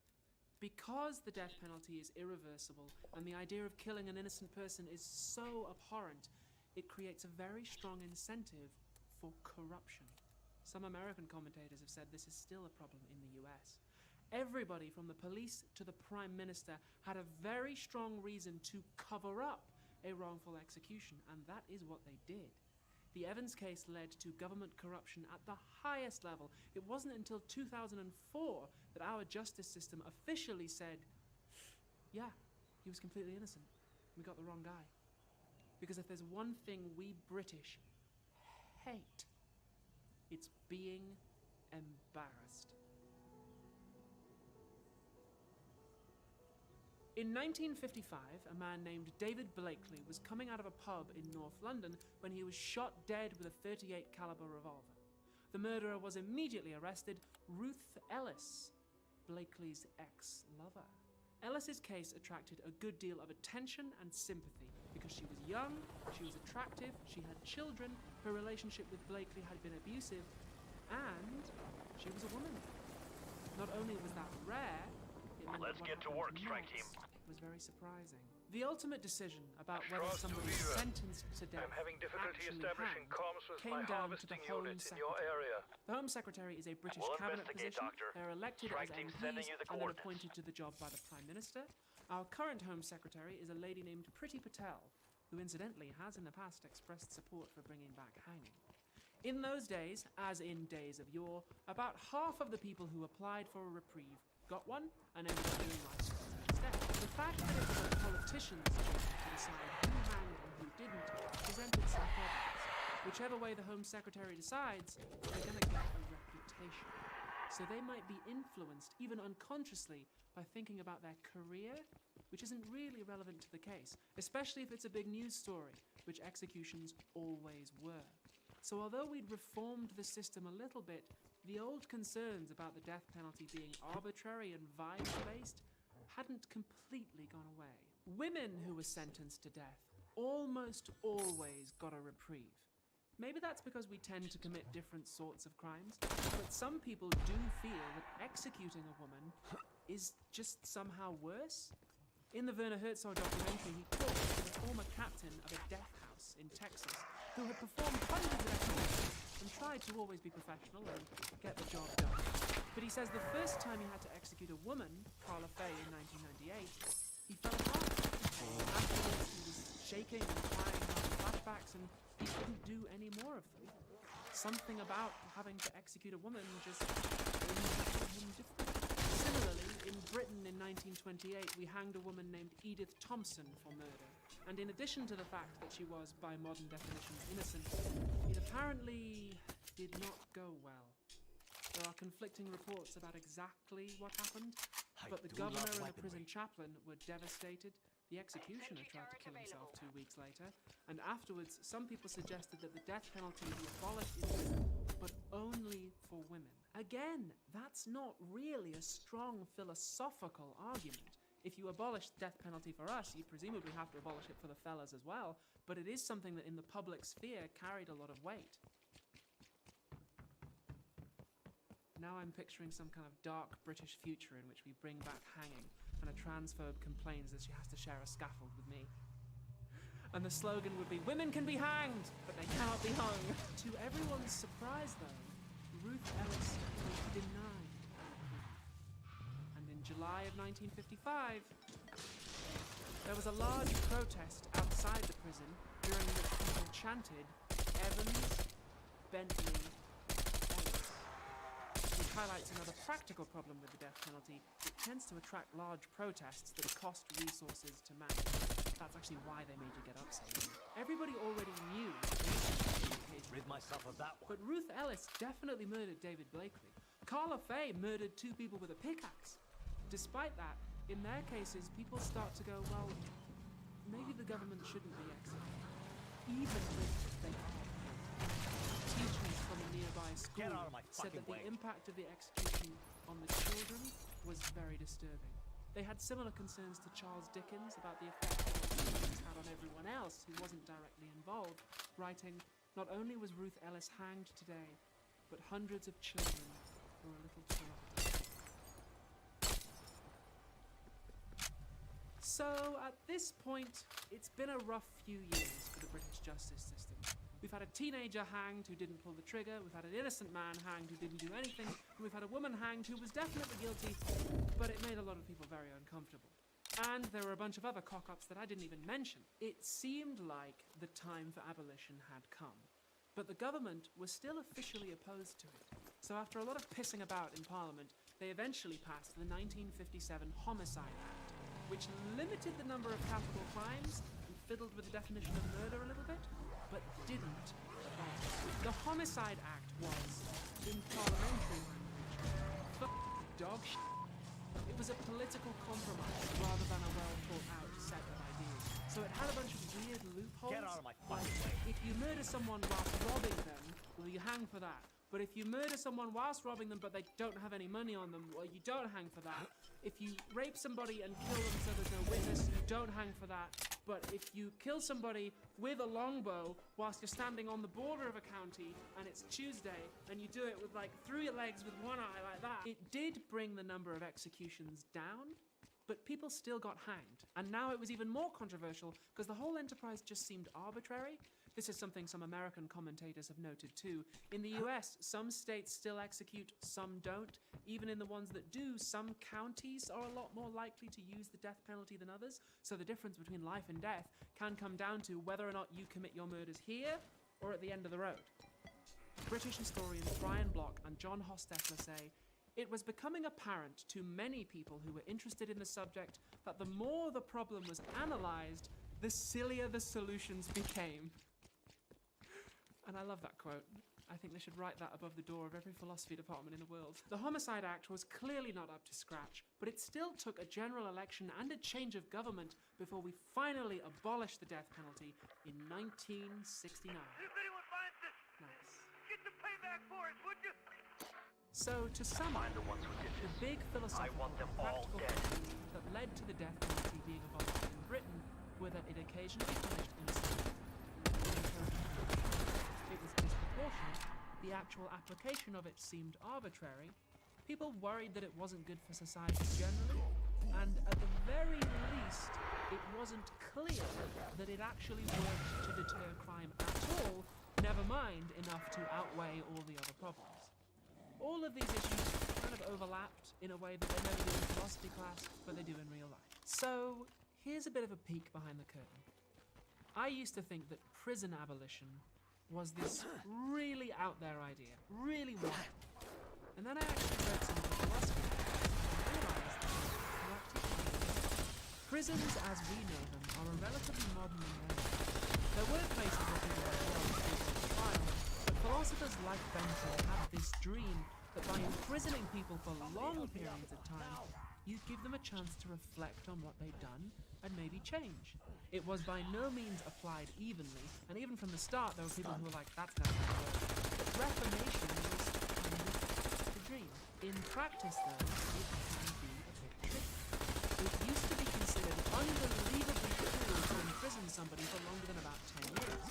because the death penalty is irreversible and the idea of killing an innocent person is so abhorrent, it creates a very strong incentive for corruption. Some American commentators have said this is still a problem in the US. Everybody from the police to the Prime Minister had a very strong reason to cover up a wrongful execution, and that is what they did. The Evans case led to government corruption at the highest level. It wasn't until 2004 that our justice system officially said, yeah, he was completely innocent. We got the wrong guy. Because if there's one thing we British hate, it's being embarrassed. In 1955, a man named David Blakely was coming out of a pub in North London when he was shot dead with a .38 caliber revolver. The murderer was immediately arrested, Ruth Ellis, Blakely's ex-lover. Ellis's case attracted a good deal of attention and sympathy because she was young, she was attractive, she had children, her relationship with Blakely had been abusive, and she was a woman. Not only was that rare, it meant Let's that what get to happened work, strike next team. was very surprising. The ultimate decision about whether somebody is sentenced to death actually hanged came down to the Home Secretary. The Home Secretary is a British cabinet position. They're elected as MPs and then appointed to the job by the Prime Minister. Our current Home Secretary is a lady named Priti Patel, who incidentally has in the past expressed support for bringing back hanging. In those days, as in days of yore, about half of the people who applied for a reprieve got one and ended up doing life instead. The fact that it was a politician's job to decide who hanged and who didn't presented some problems. Whichever way the Home Secretary decides, they're going to get a reputation. So they might be influenced, even unconsciously, by thinking about their career, which isn't really relevant to the case, especially if it's a big news story, which executions always were. So although we'd reformed the system a little bit, the old concerns about the death penalty being arbitrary and vibe-based hadn't completely gone away. Women who were sentenced to death almost always got a reprieve. Maybe that's because we tend to commit different sorts of crimes, but some people do feel that executing a woman is just somehow worse. In the Werner Herzog documentary, he talks to the former captain of a death house in Texas who had performed hundreds of executions and tried to always be professional and get the job done. But he says the first time he had to execute a woman, Carla Faye, in 1998, he fell apart. Afterwards, he was shaking and crying, having flashbacks, and he couldn't do any more of them. Something about having to execute a woman just impacted him differently. Similarly, in Britain in 1928, we hanged a woman named Edith Thompson for murder. And in addition to the fact that she was, by modern definitions, innocent, it apparently did not go well. There are conflicting reports about exactly what happened, but the governor and the prison chaplain were devastated. The executioner tried to kill himself 2 weeks later, and afterwards some people suggested that the death penalty be abolished in Britain, but only for women. Again, that's not really a strong philosophical argument. If you abolish the death penalty for us, you presumably have to abolish it for the fellas as well, but it is something that in the public sphere carried a lot of weight. Now I'm picturing some kind of dark British future in which we bring back hanging, and a transphobe complains that she has to share a scaffold with me. And the slogan would be, "Women can be hanged, but they cannot be hung." To everyone's surprise, though, Ruth Ellis was denied. And in July of 1955, there was a large protest outside the prison during which people chanted, "Evans, Bentley, Ellis." Which highlights another practical problem with the death penalty. It tends to attract large protests that cost resources to manage. That's actually why they made you get up so early. Everybody already knew Rid myself of that one. but Ruth Ellis definitely murdered David Blakely. Carla Faye murdered 2 people with a pickaxe. Despite that, in their cases, people start to go, well, maybe the government shouldn't be executed, even if they are. Teachers from a nearby school said that the impact of the execution on the children was very disturbing. They had similar concerns to Charles Dickens about the effect that executions had on everyone else who wasn't directly involved, writing, "Not only was Ruth Ellis hanged today, but hundreds of children were a little corrupted." So, at this point, it's been a rough few years for the British justice system. We've had a teenager hanged who didn't pull the trigger, we've had an innocent man hanged who didn't do anything, and we've had a woman hanged who was definitely guilty, but it made a lot of people very uncomfortable. And there were a bunch of other cock-ups that I didn't even mention. It seemed like the time for abolition had come, but the government was still officially opposed to it. So after a lot of pissing about in Parliament, they eventually passed the 1957 Homicide Act, which limited the number of capital crimes and fiddled with the definition of murder a little bit, but didn't abolish. The Homicide Act was, in parliamentary language, dog shit. It was a political compromise rather than a well-thought-out set of ideas. So it had a bunch of weird loopholes. Get out of my like, fucking way. if you murder someone whilst robbing them, well, you hang for that. But if you murder someone whilst robbing them but they don't have any money on them, well, you don't hang for that. If you rape somebody and kill them so there's no witness, you don't hang for that. But if you kill somebody with a longbow whilst you're standing on the border of a county and it's Tuesday and you do it with like through your legs with one eye like that, it did bring the number of executions down, But people still got hanged, and now it was even more controversial because the whole enterprise just seemed arbitrary. This is something some American commentators have noted too. In the US, some states still execute, some don't. Even in the ones that do, some counties are a lot more likely to use the death penalty than others, so the difference between life and death can come down to whether or not you commit your murders here or at the end of the road. British historians Brian Block and John Hostetler say, "It was becoming apparent to many people who were interested in the subject that the more the problem was analysed, the sillier the solutions became." And I love that quote. I think they should write that above the door of every philosophy department in the world. The Homicide Act was clearly not up to scratch, but it still took a general election and a change of government before we finally abolished the death penalty in 1969. If anyone finds this, Nice. get some payback for it, would you? So, to sum up, Find the ones who did the this. big philosophical want them and all practical dead. questions that led to the death penalty being abolished in Britain were that it occasionally punished innocent people. It was disproportionate, the actual application of it seemed arbitrary, people worried that it wasn't good for society generally, and at the very least, it wasn't clear that it actually worked to deter crime at all, never mind enough to outweigh all the other problems. All of these issues kind of overlapped in a way that they never do in philosophy class, but they do in real life. So, here's a bit of a peek behind the curtain. I used to think that prison abolition was this really out there idea, really wild. And then I actually read some of the philosophy and realized that practically prisons as we know them are a relatively modern invention. There were places where people were held on trial, but philosophers like Bentham had this dream that by imprisoning people for long periods of time, you'd give them a chance to reflect on what they'd done and maybe change. It was by no means applied evenly, and even from the start there were people who were like, that's never going to work. But Reformation was kind of the dream. In practice though, it can be a bit tricky. It used to be considered unbelievably cool to imprison somebody for longer than about 10 years.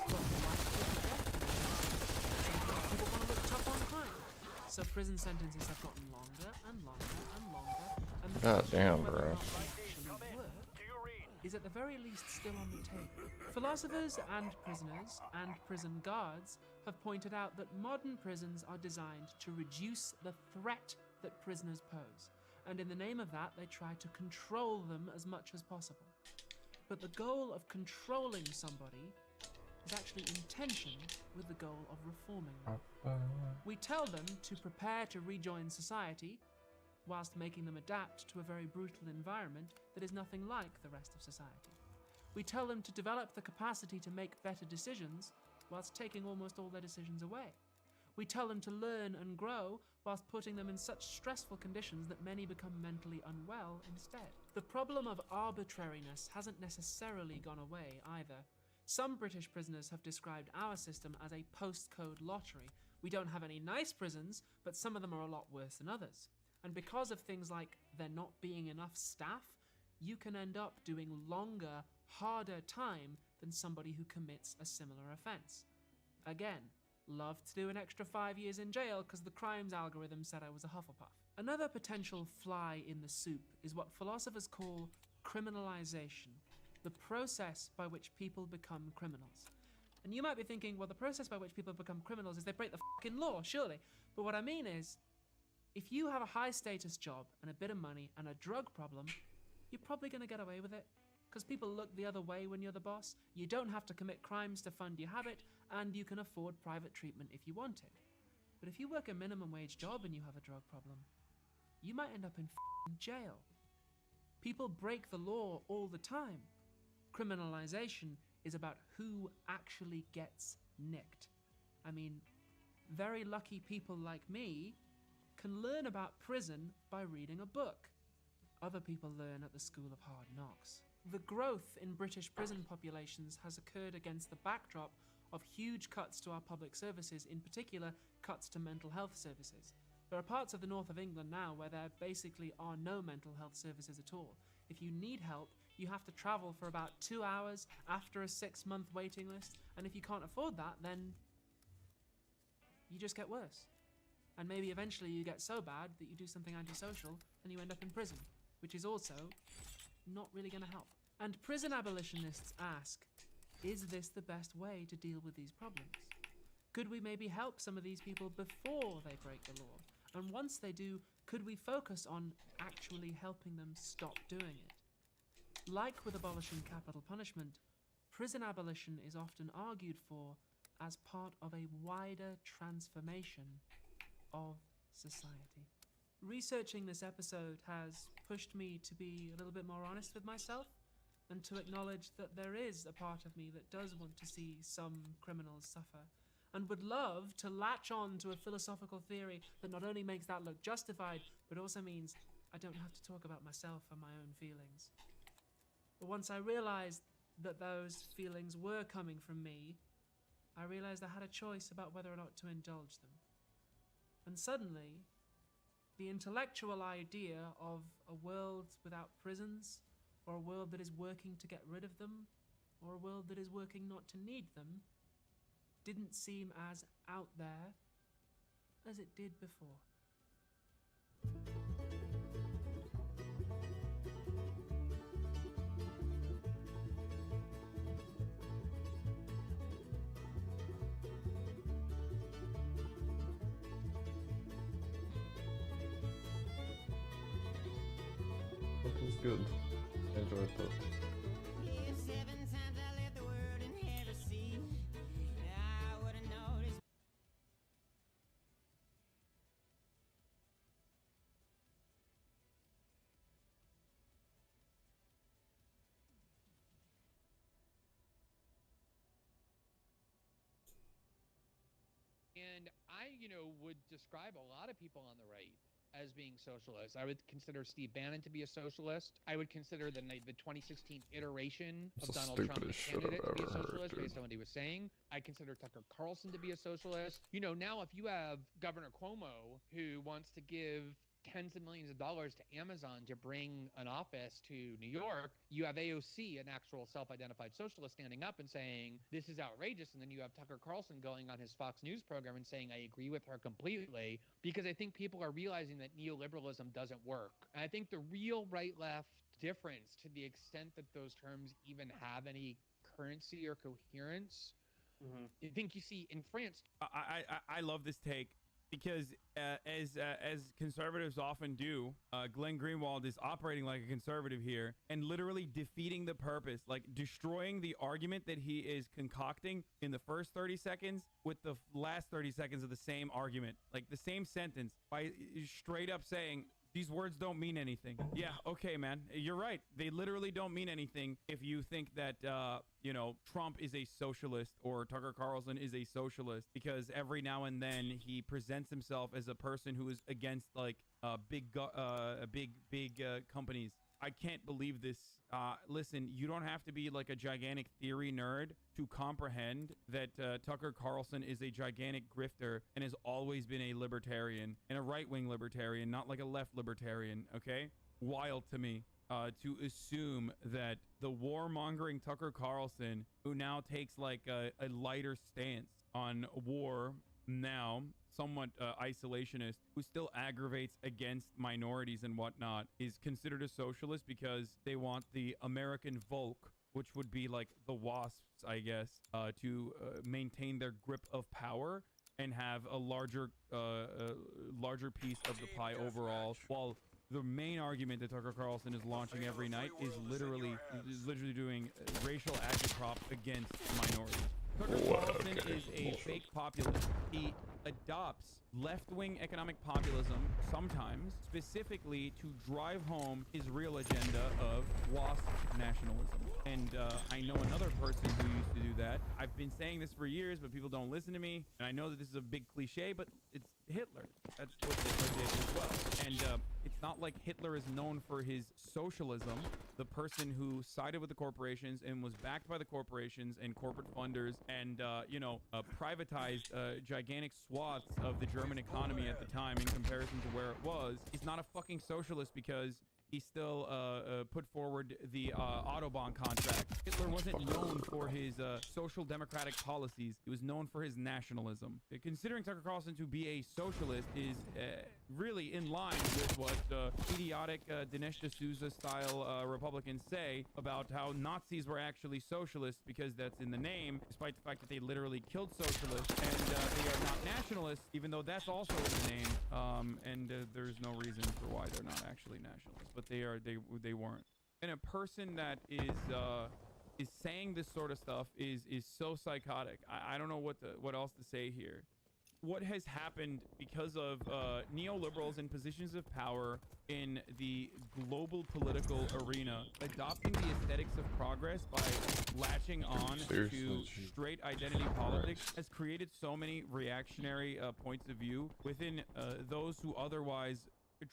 But like with the death penalty, sometimes people want to look tough on crime. So prison sentences have gotten longer and longer and longer, and the God question damn, of whether or bro. not they actually work is at the very least still on the table. Philosophers and prisoners and prison guards have pointed out that modern prisons are designed to reduce the threat that prisoners pose, and in the name of that they try to control them as much as possible. But the goal of controlling somebody is actually in tension with the goal of reforming them. We tell them to prepare to rejoin society, whilst making them adapt to a very brutal environment that is nothing like the rest of society. We tell them to develop the capacity to make better decisions, whilst taking almost all their decisions away. We tell them to learn and grow, whilst putting them in such stressful conditions that many become mentally unwell instead. The problem of arbitrariness hasn't necessarily gone away either. Some British prisoners have described our system as a postcode lottery. We don't have any nice prisons, but some of them are a lot worse than others. And because of things like there not being enough staff, you can end up doing longer, harder time than somebody who commits a similar offense. Again, love to do an extra 5 years in jail because the crimes algorithm said I was a Hufflepuff. Another potential fly in the soup is what philosophers call criminalization, the process by which people become criminals. And you might be thinking, well, the process by which people become criminals is they break the fucking law, surely. But what I mean is, if you have a high status job and a bit of money and a drug problem, you're probably going to get away with it. Because people look the other way when you're the boss, you don't have to commit crimes to fund your habit, and you can afford private treatment if you want it. But if you work a minimum wage job and you have a drug problem, you might end up in jail. People break the law all the time. Criminalization is about who actually gets nicked. I mean, very lucky people like me can learn about prison by reading a book. Other people learn at the School of Hard Knocks. The growth in British prison populations has occurred against the backdrop of huge cuts to our public services, in particular cuts to mental health services. There are parts of the north of England now where there basically are no mental health services at all. If you need help, you have to travel for about 2 hours after a 6-month waiting list, and if you can't afford that, then you just get worse. And maybe eventually you get so bad that you do something antisocial and you end up in prison, which is also not really going to help. And prison abolitionists ask, is this the best way to deal with these problems? Could we maybe help some of these people before they break the law? And once they do, could we focus on actually helping them stop doing it? Like with abolishing capital punishment, prison abolition is often argued for as part of a wider transformation of society. Researching this episode has pushed me to be a little bit more honest with myself and to acknowledge that there is a part of me that does want to see some criminals suffer and would love to latch on to a philosophical theory that not only makes that look justified, but also means I don't have to talk about myself and my own feelings. But once I realized that those feelings were coming from me, I realized I had a choice about whether or not to indulge them. And suddenly, the intellectual idea of a world without prisons, or a world that is working to get rid of them, or a world that is working not to need them, didn't seem as out there as it did before. That was good. I enjoyed that. And I, would describe a lot of people on the right as being socialists. I would consider Steve Bannon to be a socialist. I would consider the 2016 iteration of It's the Donald Trump, the stupidest shit candidate, I've to be a ever heard, socialist dude. based on what he was saying. I consider Tucker Carlson to be a socialist. Now if you have Governor Cuomo who wants to give tens of millions of dollars to Amazon to bring an office to New York, you have AOC, an actual self-identified socialist, standing up and saying, this is outrageous. And then you have Tucker Carlson going on his Fox News program and saying, I agree with her completely, because I think people are realizing that neoliberalism doesn't work. And I think the real right-left difference, to the extent that those terms even have any currency or coherence, I think you see in France. I love this take. Because as conservatives often do, Glenn Greenwald is operating like a conservative here and literally defeating the purpose, like destroying the argument that he is concocting in the first 30 seconds with the last 30 seconds of the same argument, like the same sentence, by straight up saying, these words don't mean anything. Yeah, okay, man. You're right. They literally don't mean anything if you think that, Trump is a socialist or Tucker Carlson is a socialist, because every now and then he presents himself as a person who is against, like, big companies. I can't believe this. Listen, you don't have to be like a gigantic theory nerd to comprehend that Tucker Carlson is a gigantic grifter and has always been a libertarian, and a right-wing libertarian, not like a left libertarian, okay? Wild to me to assume that the warmongering Tucker Carlson, who now takes like a lighter stance on war now, somewhat isolationist, who still aggravates against minorities and whatnot, is considered a socialist because they want the American Volk, which would be like the WASPs, I guess, to maintain their grip of power and have a larger piece of the pie overall, while the main argument that Tucker Carlson is launching every night is literally doing racial agitprop against minorities. Tucker Carlson is a fake populist. He adopts left-wing economic populism sometimes, specifically to drive home his real agenda of WASP nationalism. And I know another person who used to do that. I've been saying this for years, but people don't listen to me. And I know that this is a big cliche, but it's Hitler. That's what Hitler did as well. And it's not like Hitler is known for his socialism. The person who sided with the corporations and was backed by the corporations and corporate funders and, privatized gigantic swaths of the German economy at the time in comparison to where it was, is not a fucking socialist because he still put forward the Autobahn contract Hitler wasn't known for his social democratic policies. He was known for his nationalism. Considering Tucker Carlson to be a socialist is really in line with what idiotic Dinesh D'Souza style Republicans say about how Nazis were actually socialists because that's in the name, despite the fact that they literally killed socialists, and they are not nationalists, even though that's also in the name. And there's no reason for why they're not actually nationalists, but they weren't. And a person that is saying this sort of stuff is so psychotic. I don't know what else to say here. What has happened because of neoliberals in positions of power in the global political arena adopting the aesthetics of progress by latching on to straight identity politics has created so many reactionary points of view within those who otherwise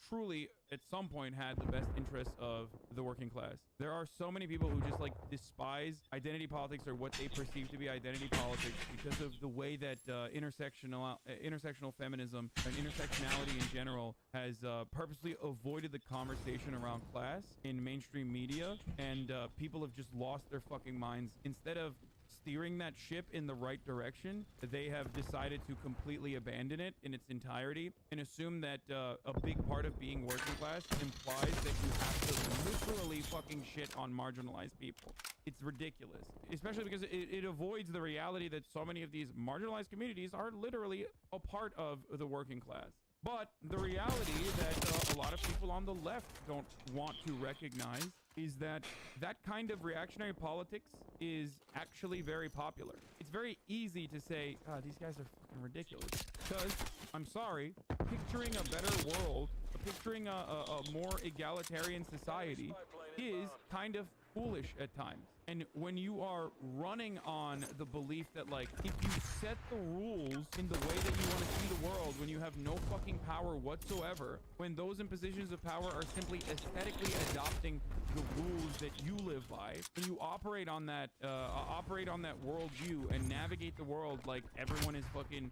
truly at some point had the best interests of the working class. There are so many people who just like despise identity politics or what they perceive to be identity politics because of the way that intersectional feminism and intersectionality in general has purposely avoided the conversation around class in mainstream media, and people have just lost their fucking minds. Instead of steering that ship in the right direction, they have decided to completely abandon it in its entirety and assume that a big part of being working class implies that you have to literally fucking shit on marginalized people. It's ridiculous, especially because it avoids the reality that so many of these marginalized communities are literally a part of the working class. But the reality that a lot of people on the left don't want to recognize is that that kind of reactionary politics is actually very popular. It's very easy to say, these guys are fucking ridiculous. Because, I'm sorry, picturing a better world, picturing a more egalitarian society is kind of foolish at times. And when you are running on the belief that, like, if you set the rules in the way that you want to see the world, when you have no fucking power whatsoever, when those in positions of power are simply aesthetically adopting the rules that you live by, when you operate on that worldview and navigate the world like everyone is fucking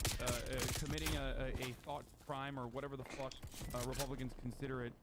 committing a thought crime or whatever the fuck Republicans consider it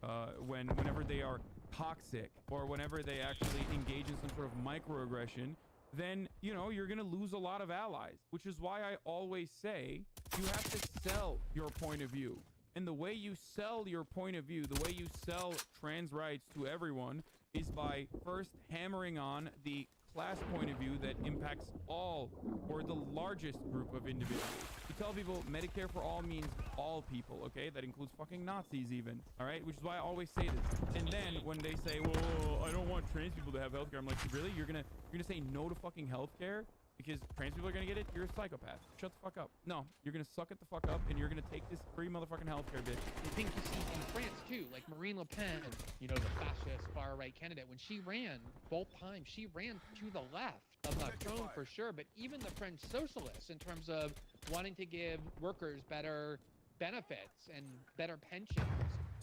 whenever they are toxic or whenever they actually engage in some sort of microaggression, then, you know, you're gonna lose a lot of allies, which is why I always say you have to sell your point of view. And the way you sell your point of view, the way you sell trans rights to everyone is by first hammering on the class point of view that impacts all or the largest group of individuals. You tell people Medicare for all means all people, okay? That includes fucking Nazis even, all right? Which is why I always say this. And then when they say, well, I don't want trans people to have healthcare, I'm like, really? You're gonna say no to fucking healthcare because trans people are gonna get it? You're a psychopath. Shut the fuck up. No, you're gonna suck it the fuck up and you're gonna take this free motherfucking healthcare bitch. I think you see in France too, like Marine Le Pen, you know, the fascist far right candidate, when she ran both times, she ran to the left of Macron for sure, but even the French socialists in terms of wanting to give workers better benefits and better pensions.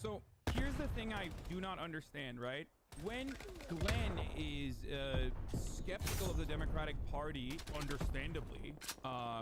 So here's the thing I do not understand, right? When Glenn is skeptical of the Democratic Party, understandably,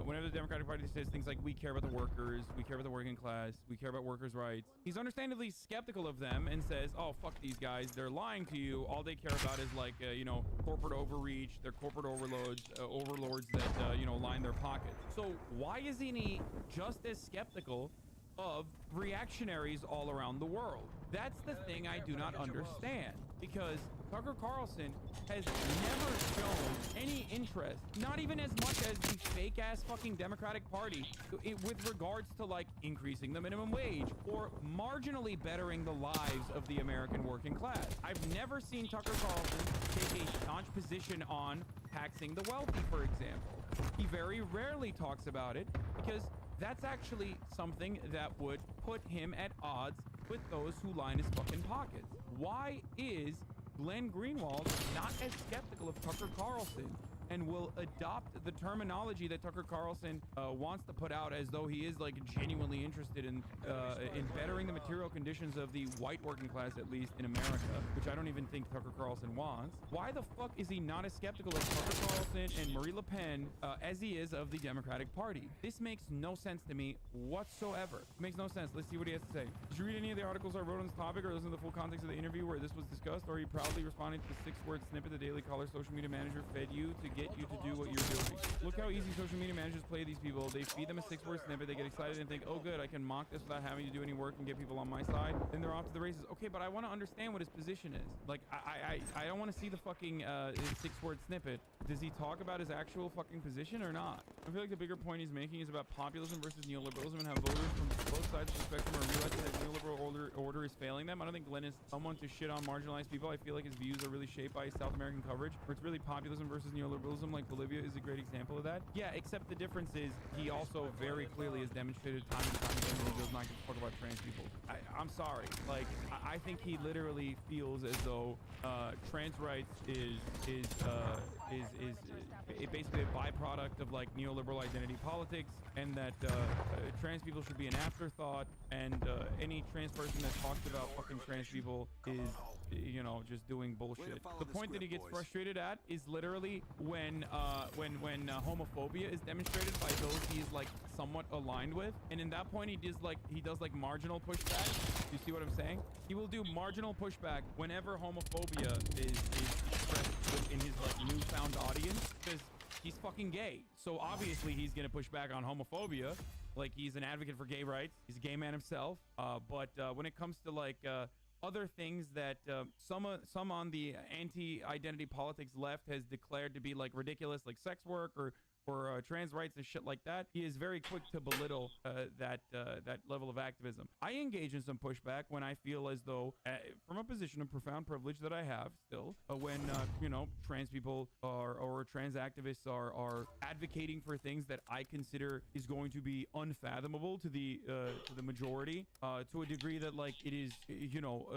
whenever the Democratic Party says things like, we care about the workers, we care about the working class, we care about workers' rights, he's understandably skeptical of them and says, oh, fuck these guys, they're lying to you. All they care about is like, you know, corporate overreach, they're corporate overlords that, you know, line their pockets. So why isn't he just as skeptical of reactionaries all around the world? That's the thing I do not understand, because Tucker Carlson has never shown any interest, not even as much as the fake ass fucking Democratic Party, with regards to like increasing the minimum wage or marginally bettering the lives of the American working class. I've never seen Tucker Carlson take a staunch position on taxing the wealthy, for example. He very rarely talks about it because that's actually something that would put him at odds with those who line his fucking pockets. Why is Glenn Greenwald not as skeptical of Tucker Carlson and will adopt the terminology that Tucker Carlson wants to put out as though he is like genuinely interested in bettering the material conditions of the white working class, at least in America, which I don't even think Tucker Carlson wants. Why the fuck is he not as skeptical of Tucker Carlson and Marie Le Pen as he is of the Democratic Party? This makes no sense to me whatsoever. It makes no sense. Let's see what he has to say. Did you read any of the articles I wrote on this topic, or listen to the full context of the interview where this was discussed, or are you proudly responding to the 6-word snippet the Daily Caller social media manager fed you to get you to do what you're doing? Look how easy social media managers play these people. They feed them a 6-word snippet, they get excited and think, oh good, I can mock this without having to do any work and get people on my side. Then they're off to the races. Okay, but I want to understand what his position is. Like, I don't want to see the fucking 6-word snippet. Does he talk about his actual fucking position or not? I feel like the bigger point he's making is about populism versus neoliberalism and how voters from both sides of the spectrum are realizing that neoliberal order is failing them. I don't think Glenn is someone to shit on marginalized people. I feel like his views are really shaped by his South American coverage, where it's really populism versus neoliberalism. Like Bolivia is a great example of that. Yeah, except the difference is he also very clearly has demonstrated time and time again that he does not give a fuck about trans people. I'm sorry. Like, I think he literally feels as though trans rights is basically a byproduct of like neoliberal identity politics, and that trans people should be an afterthought, and any trans person that talks about fucking trans people is, you know, just doing bullshit. The point that he gets frustrated at is literally when homophobia is demonstrated by those he's like somewhat aligned with, and in that point he does like marginal pushback. You see what I'm saying? He will do marginal pushback whenever homophobia is expressed in his like newfound audience, because he's fucking gay. So obviously he's gonna push back on homophobia. Like, he's an advocate for gay rights. He's a gay man himself. But when it comes to like other things that some on the anti-identity politics left has declared to be like ridiculous, like sex work or trans rights and shit like that, he is very quick to belittle that level of activism. I engage in some pushback when I feel as though, from a position of profound privilege that I have still, when you know, trans people or trans activists are advocating for things that I consider is going to be unfathomable to the majority, to a degree that like it is, you know,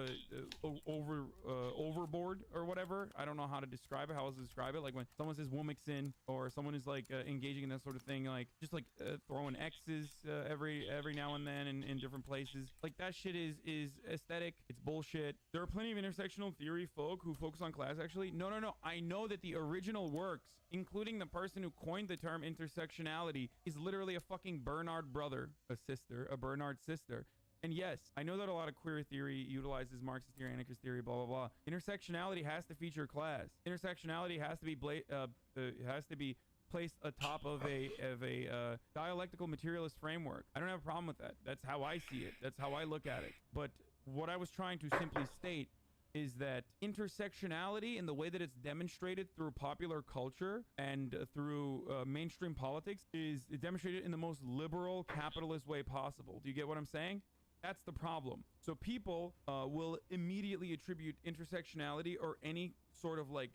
overboard or whatever. I don't know how to describe it. How else to describe it? Like when someone says Woomixin, or someone is like engaging in that sort of thing, like just like throwing X's every now and then in different places. Like, that shit is aesthetic. It's bullshit. There are plenty of intersectional theory folk who focus on class, actually. No. I know that the original works, including the person who coined the term intersectionality, is literally a fucking Bernard brother, a Bernard sister. And yes, I know that a lot of queer theory utilizes Marxist theory, anarchist theory, blah, blah, blah. Intersectionality has to feature class. Intersectionality has to be placed atop of a dialectical materialist framework. I don't have a problem with that. That's how I see it. That's how I look at it. But what I was trying to simply state is that intersectionality, in the way that it's demonstrated through popular culture and through mainstream politics, is demonstrated in the most liberal, capitalist way possible. Do you get what I'm saying? That's the problem. So people will immediately attribute intersectionality or any sort of like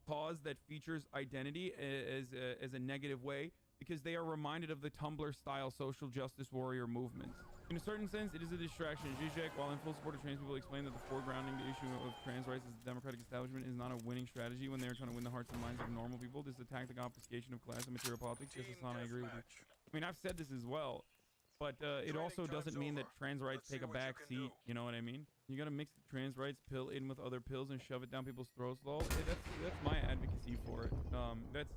cause that features identity as a negative way, because they are reminded of the Tumblr style social justice warrior movements. In a certain sense, it is a distraction. Zizek, while in full support of trans people, explained that the foregrounding the issue of trans rights as the democratic establishment is not a winning strategy when they are trying to win the hearts and minds of normal people. This is a tactic obfuscation of class and material politics. Yes, Hassan, I agree with you. I mean, I've said this as well, but it also doesn't mean that trans rights take a back seat. You know what I mean? You gotta mix the trans rights pill in with other pills and shove it down people's throats. Lol. That's my advocacy for it.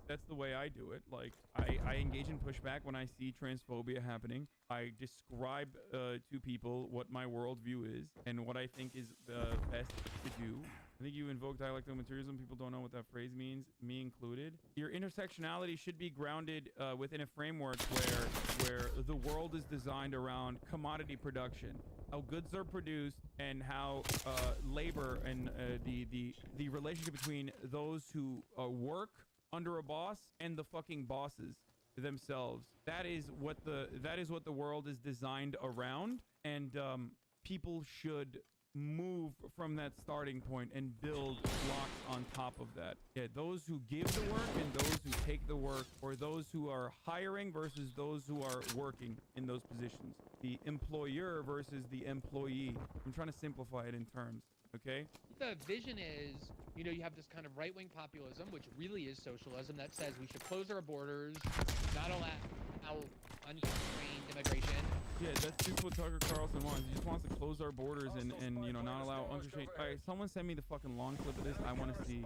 That's the way I do it. Like, I engage in pushback when I see transphobia happening. I describe to people what my worldview is and what I think is best to do. I think you invoke dialectical materialism. People don't know what that phrase means, me included. Your intersectionality should be grounded within a framework where the world is designed around commodity production, how goods are produced, and how labor and the relationship between those who work under a boss and the fucking bosses themselves. That is what the world is designed around, and people should move from that starting point and build blocks on top of that. Yeah, those who give the work and those who take the work, or those who are hiring versus those who are working in those positions. The employer versus the employee. I'm trying to simplify it in terms, okay? The vision is You know, you have this kind of right-wing populism, which really is socialism, that says we should close our borders, not allow unconstrained immigration. Yeah, that's just what Tucker Carlson wants. He just wants to close our borders and you know, not allow unconstrained. All right, someone send me the fucking long clip of this. I want to see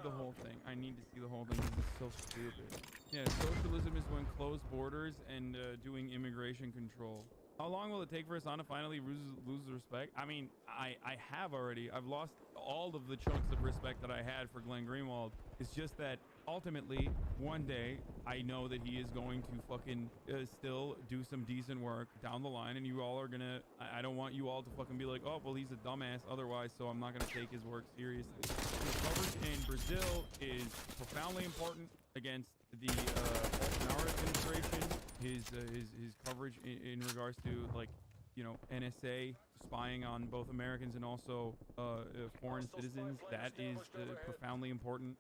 the whole thing. I need to see the whole thing. This is so stupid. Yeah, socialism is when closed borders and doing immigration control. How long will it take for Hassan to finally lose respect? I mean, I have already. I've lost all of the chunks of respect that I had for Glenn Greenwald. It's just that ultimately, one day, I know that he is going to fucking still do some decent work down the line, and you all are gonna. I don't want you all to fucking be like, oh, well, he's a dumbass otherwise, so I'm not gonna take his work seriously. His coverage in Brazil is profoundly important against the Bolsonaro administration. His coverage in regards to, like, you know, NSA spying on both Americans and also foreign citizens, that is profoundly important.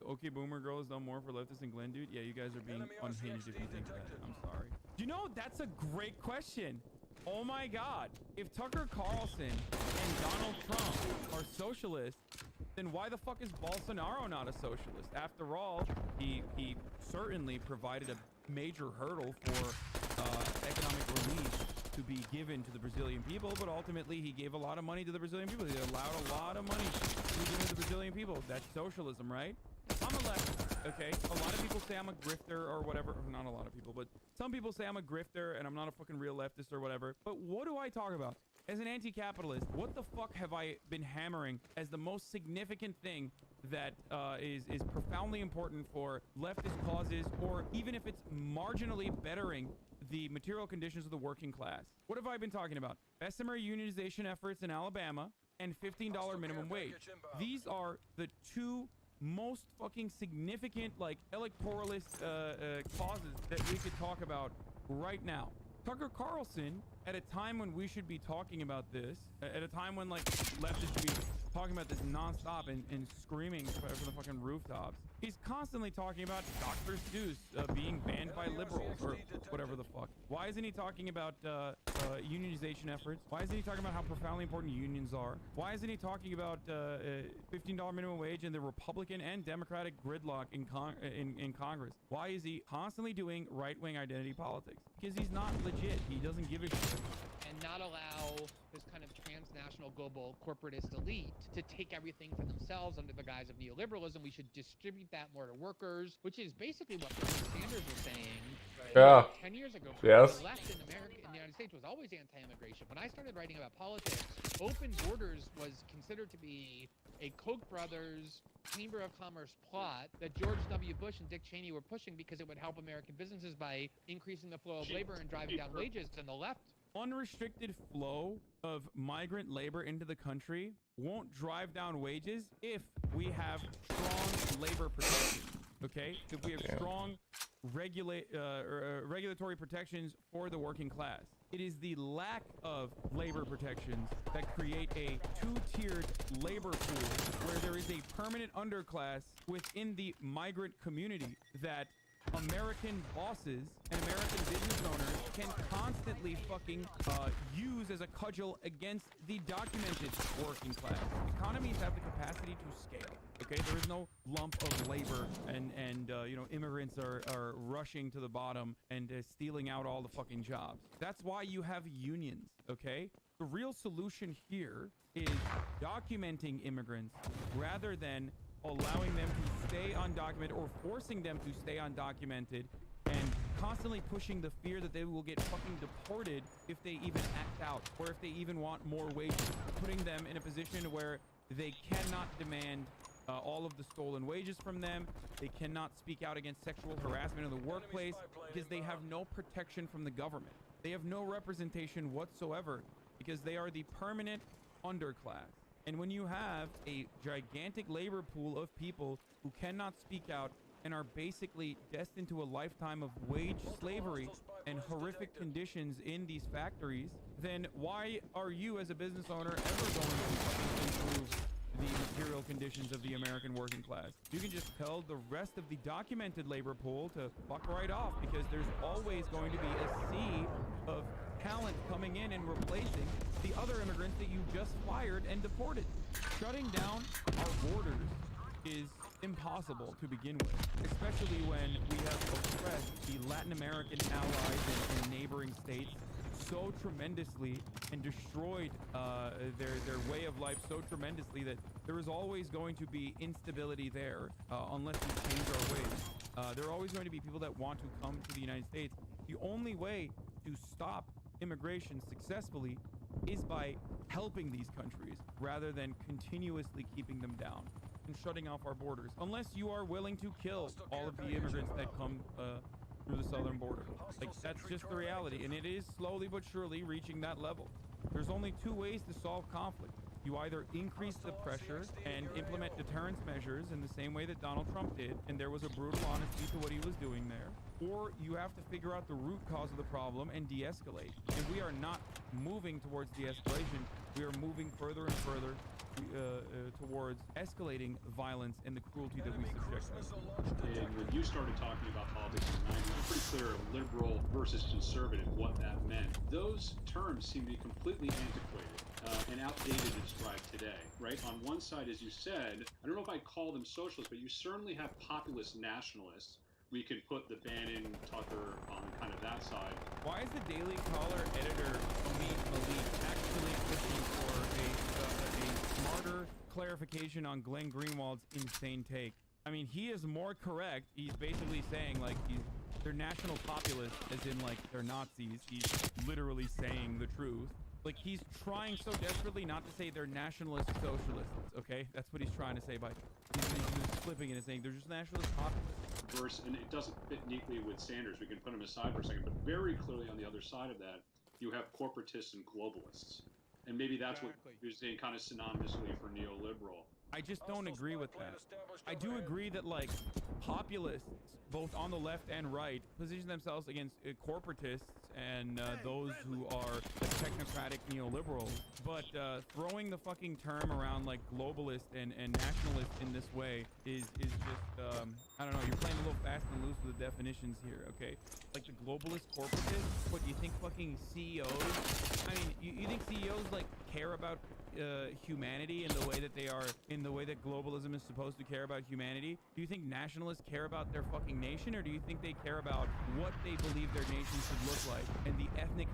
Okay, Boomer Girl has done more for leftists than Glenn, dude. Yeah, you guys are being unhinged if you think that. I'm sorry. You know, that's a great question. Oh my God. If Tucker Carlson and Donald Trump are socialists, then why the fuck is Bolsonaro not a socialist? After all, he certainly provided a major hurdle for economic relief to be given to the Brazilian people, but ultimately he gave a lot of money to the Brazilian people. He allowed a lot of money to be given to the Brazilian people. That's socialism, right? I'm a leftist, okay? A lot of people say I'm a grifter or whatever. Not a lot of people, but some people say I'm a grifter and I'm not a fucking real leftist or whatever. But what do I talk about? As an anti-capitalist, what the fuck have I been hammering as the most significant thing that is profoundly important for leftist causes, or even if it's marginally bettering the material conditions of the working class? What have I been talking about? Bessemer unionization efforts in Alabama and $15 minimum wage. These are the two most fucking significant, like, electoralist causes that we could talk about right now. Tucker Carlson, at a time when we should be talking about this, at a time when, like, leftists should be talking about this nonstop and screaming from the fucking rooftops, he's constantly talking about Dr. Seuss being banned by liberals or whatever the fuck. Why isn't he talking about unionization efforts? Why isn't he talking about how profoundly important unions are? Why isn't he talking about $15 minimum wage and the Republican and Democratic gridlock in Congress? Why is he constantly doing right-wing identity politics? Because he's not legit. He doesn't give a shit. And not allow this kind of transnational global corporatist elite to take everything for themselves under the guise of neoliberalism. We should distribute that more to workers, which is basically what Bernie Sanders was saying. Yeah. 10 years ago, Yes. the left in America, in the United States, was always anti-immigration. When I started writing about politics, open borders was considered to be a Koch brothers Chamber of Commerce plot that George W. Bush and Dick Cheney were pushing because it would help American businesses by increasing the flow of labor and driving down wages. And the left, unrestricted flow of migrant labor into the country won't drive down wages if we have strong labor protection. Okay, if we have strong regulatory protections for the working class. It is the lack of labor protections that create a two-tiered labor pool where there is a permanent underclass within the migrant community that American bosses and American business owners can constantly fucking use as a cudgel against the documented working class. Economies have the capacity to scale. Okay, there is no lump of labor and you know, immigrants are rushing to the bottom and stealing out all the fucking jobs. That's why you have unions. Okay, the real solution here is documenting immigrants rather than allowing them to stay undocumented or forcing them to stay undocumented and constantly pushing the fear that they will get fucking deported if they even act out or if they even want more wages, putting them in a position where they cannot demand all of the stolen wages from them. They cannot speak out against sexual harassment in the workplace because they have no protection from the government. They have no representation whatsoever because they are the permanent underclass. And when you have a gigantic labor pool of people who cannot speak out and are basically destined to a lifetime of wage slavery and horrific conditions in these factories, then why are you as a business owner ever going to improve the material conditions of the American working class? You can just tell the rest of the documented labor pool to fuck right off because there's always going to be a sea of talent coming in and replacing the other immigrants that you just fired and deported. Shutting down our borders is impossible to begin with, especially when we have oppressed the Latin American allies and neighboring states so tremendously and destroyed their way of life so tremendously that there is always going to be instability there unless we change our ways. There are always going to be people that want to come to the United States. The only way to stop immigration successfully is by helping these countries rather than continuously keeping them down and shutting off our borders, unless you are willing to kill all of the immigrants that come through the southern border. Like, that's just the reality, and it is slowly but surely reaching that level. There's only two ways to solve conflict. You either increase the pressure and implement deterrence measures in the same way that Donald Trump did, and there was a brutal honesty to what he was doing there, or you have to figure out the root cause of the problem and de-escalate. And we are not moving towards de-escalation. We are moving further and further towards escalating violence and the cruelty that we subject them. And when you started talking about politics in the 90s, it was pretty clear liberal versus conservative, what that meant. Those terms seem to be completely antiquated and outdated to describe today, right? On one side, as you said, I don't know if I'd call them socialists, but you certainly have populist nationalists. We can put the Bannon, Tucker on kind of that side. Why is the Daily Caller editor, Amit Malik, actually pushing for a smarter clarification on Glenn Greenwald's insane take? I mean, he is more correct. He's basically saying, like, they're national populists, as in, like, they're Nazis. He's literally saying the truth. Like, he's trying so desperately not to say they're nationalist socialists, okay? That's what he's trying to say by he's flipping it and saying they're just nationalist populists. And it doesn't fit neatly with Sanders. We can put him aside for a second, but very clearly on the other side of that, you have corporatists and globalists. And maybe that's what you're saying kind of synonymously for neoliberal. I just don't agree with that. I do agree that, like, populists, both on the left and right, position themselves against corporatists and those who are technocratic neoliberals. But throwing the fucking term around like globalist and nationalist in this way is just, I don't know, you're playing a little fast and loose with the definitions here, okay? Like the globalist corporatists, what, you think fucking CEOs, I mean, you think CEOs like care about humanity in the way that they are, in the way that globalism is supposed to care about humanity? Do you think nationalists care about their fucking nation, or do you think they care about what they believe their nation should look like and the ethnic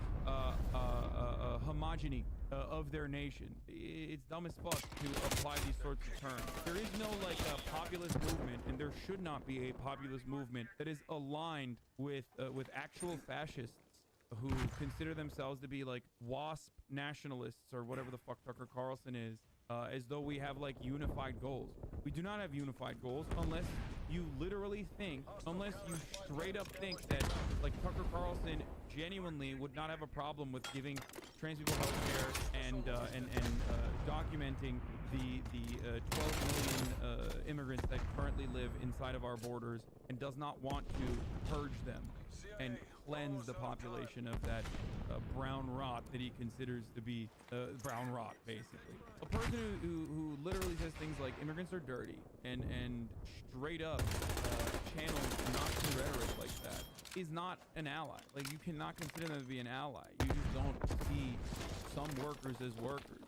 homogeny of their nation? It's dumb as fuck to apply these sorts of terms. There is no like populist movement, and there should not be a populist movement that is aligned with actual fascists who consider themselves to be like WASP nationalists or whatever the fuck Tucker Carlson is, as though we have like unified goals. We do not have unified goals unless you literally think, unless you straight up think that like Tucker Carlson genuinely would not have a problem with giving trans people health care and documenting the 12 million immigrants that currently live inside of our borders and does not want to purge them and cleanse the population of that brown rot that he considers to be brown rot, basically. A person who literally says things like immigrants are dirty and straight up channels Nazi rhetoric like that is not an ally. Like, you cannot consider them to be an ally. You just don't see some workers as workers.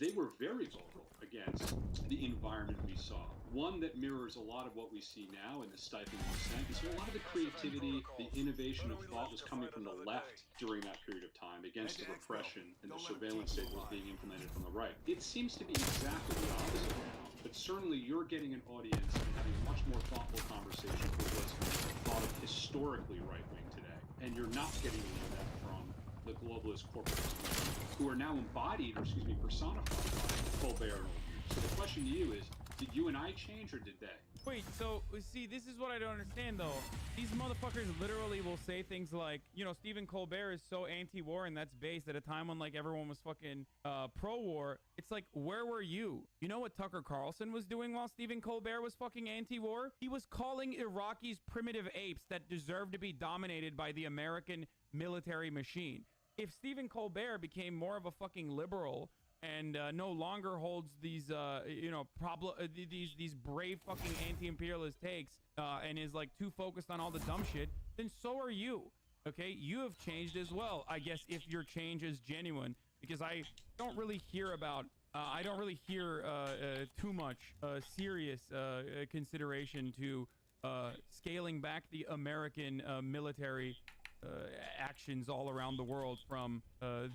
They were very vocal against the environment we saw. One that mirrors a lot of what we see now in the stifling dissent. So a lot of the creativity, the innovation of thought was coming from the left during that period of time against the repression and the surveillance state was being implemented from the right. It seems to be exactly the opposite now, but certainly you're getting an audience and having a much more thoughtful conversation with what's thought of historically right-wing today. And you're not getting any of that from the globalist corporatists who are now embodied, or excuse me, personified by Colbert and Oldham. So the question to you is, did you and I change, or did they? Wait, so, see, this is what I don't understand, though. These motherfuckers literally will say things like, you know, Stephen Colbert is so anti-war, and that's based at a time when, like, everyone was fucking pro-war. It's like, where were you? You know what Tucker Carlson was doing while Stephen Colbert was fucking anti-war? He was calling Iraqis primitive apes that deserve to be dominated by the American military machine. If Stephen Colbert became more of a fucking liberal and no longer holds these, you know, these brave fucking anti-imperialist takes and is like too focused on all the dumb shit, then so are you. Okay, you have changed as well. I guess if your change is genuine, because I don't really hear about, too much serious consideration to scaling back the American military actions all around the world from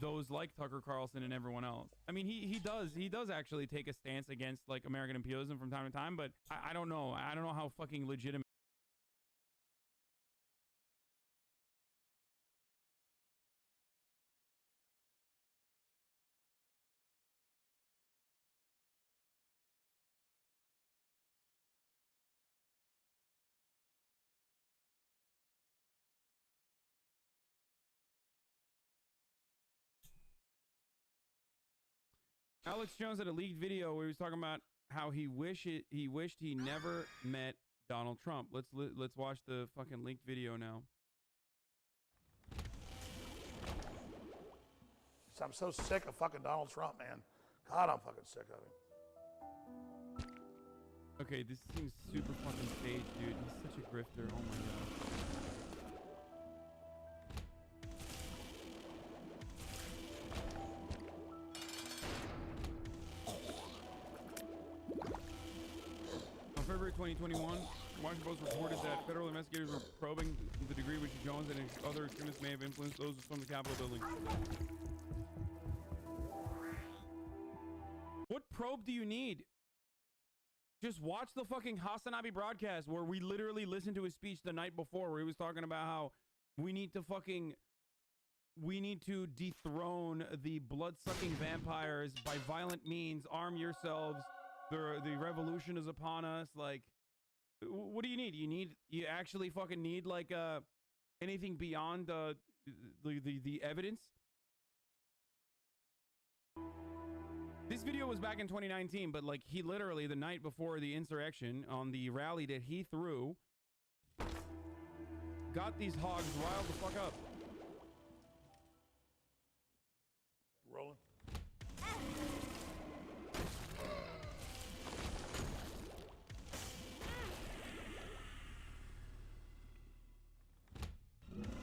those like Tucker Carlson and everyone else. I mean, he does actually take a stance against like American imperialism from time to time, but I don't know. I don't know how fucking legitimate. Alex Jones had a leaked video where he was talking about how he wished he never met Donald Trump. Let's watch the fucking leaked video now. I'm so sick of fucking Donald Trump, man. God, I'm fucking sick of him. Okay, this seems super fucking staged, dude. He's such a grifter. Oh my god. On February 2021, the Washington Post reported that federal investigators were probing the degree which Jones and other extremists may have influenced those who stormed the Capitol building. What probe do you need? Just watch the fucking Hasanabi broadcast where we literally listened to his speech the night before where he was talking about how we need to dethrone the blood-sucking vampires by violent means. Arm yourselves. The revolution is upon us. Like, what do you need? You actually fucking need like anything beyond the evidence? This video was back in 2019, but like he literally the night before the insurrection on the rally that he threw got these hogs riled the fuck up. Rolling.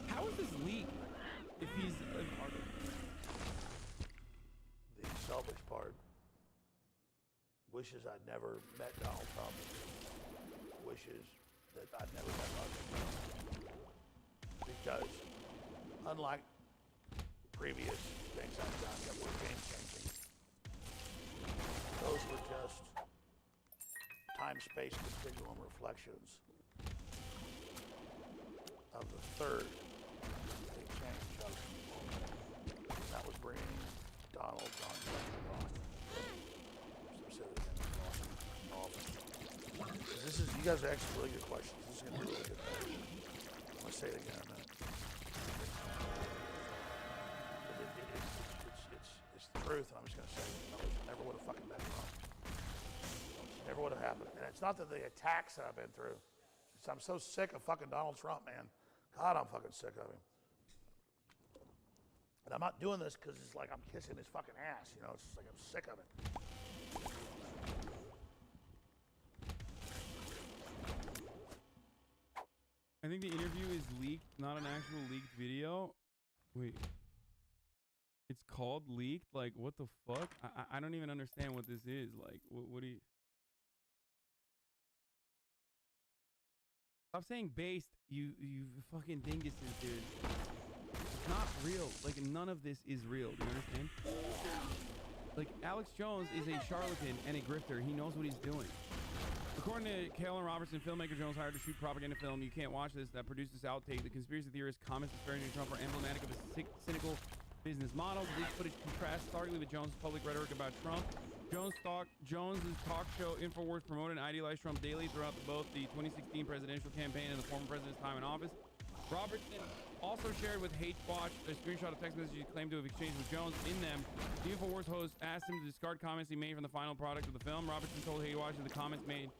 How is this leaked if he's The selfish part. Wishes I'd never met Donald Trump. Wishes that I'd never met Donald Trump. Because unlike previous things I've done that were game-changing, those were just time-space continuum reflections of the third big change of that was bringing Donald John Trump to Boston. This is, you guys are asking really good questions. This is going to be really good. I'm going to say it again in a minute. It's the truth, and I'm just going to say it. Never would have fucking met Trump. Never would have happened. And it's not that the attacks that I've been through. I'm so sick of fucking Donald Trump, man. God, I'm fucking sick of him. And I'm not doing this because it's like I'm kissing his fucking ass. You know, it's just like I'm sick of it. I think the interview is leaked, not an actual leaked video. Wait. It's called leaked? Like, what the fuck? I don't even understand what this is. Like, what do you... Stop saying based, you fucking dinguses, dude. It's not real. Like, none of this is real. Do you understand? Like, Alex Jones is a charlatan and a grifter. He knows what he's doing. According to Kalen Robertson, filmmaker Jones hired to shoot propaganda film. You can't watch this. That produced this outtake. The conspiracy theorists' comments disparaging Trump are emblematic of a cynical business model. This footage contrasts starkly with Jones' public rhetoric about Trump. Jones' talk show InfoWars promoted and idealized Trump daily throughout both the 2016 presidential campaign and the former president's time in office. Robertson also shared with Hate Watch a screenshot of text messages he claimed to have exchanged with Jones. In them, the InfoWars host asked him to discard comments he made from the final product of the film. Robertson told Hate Watch that the comments made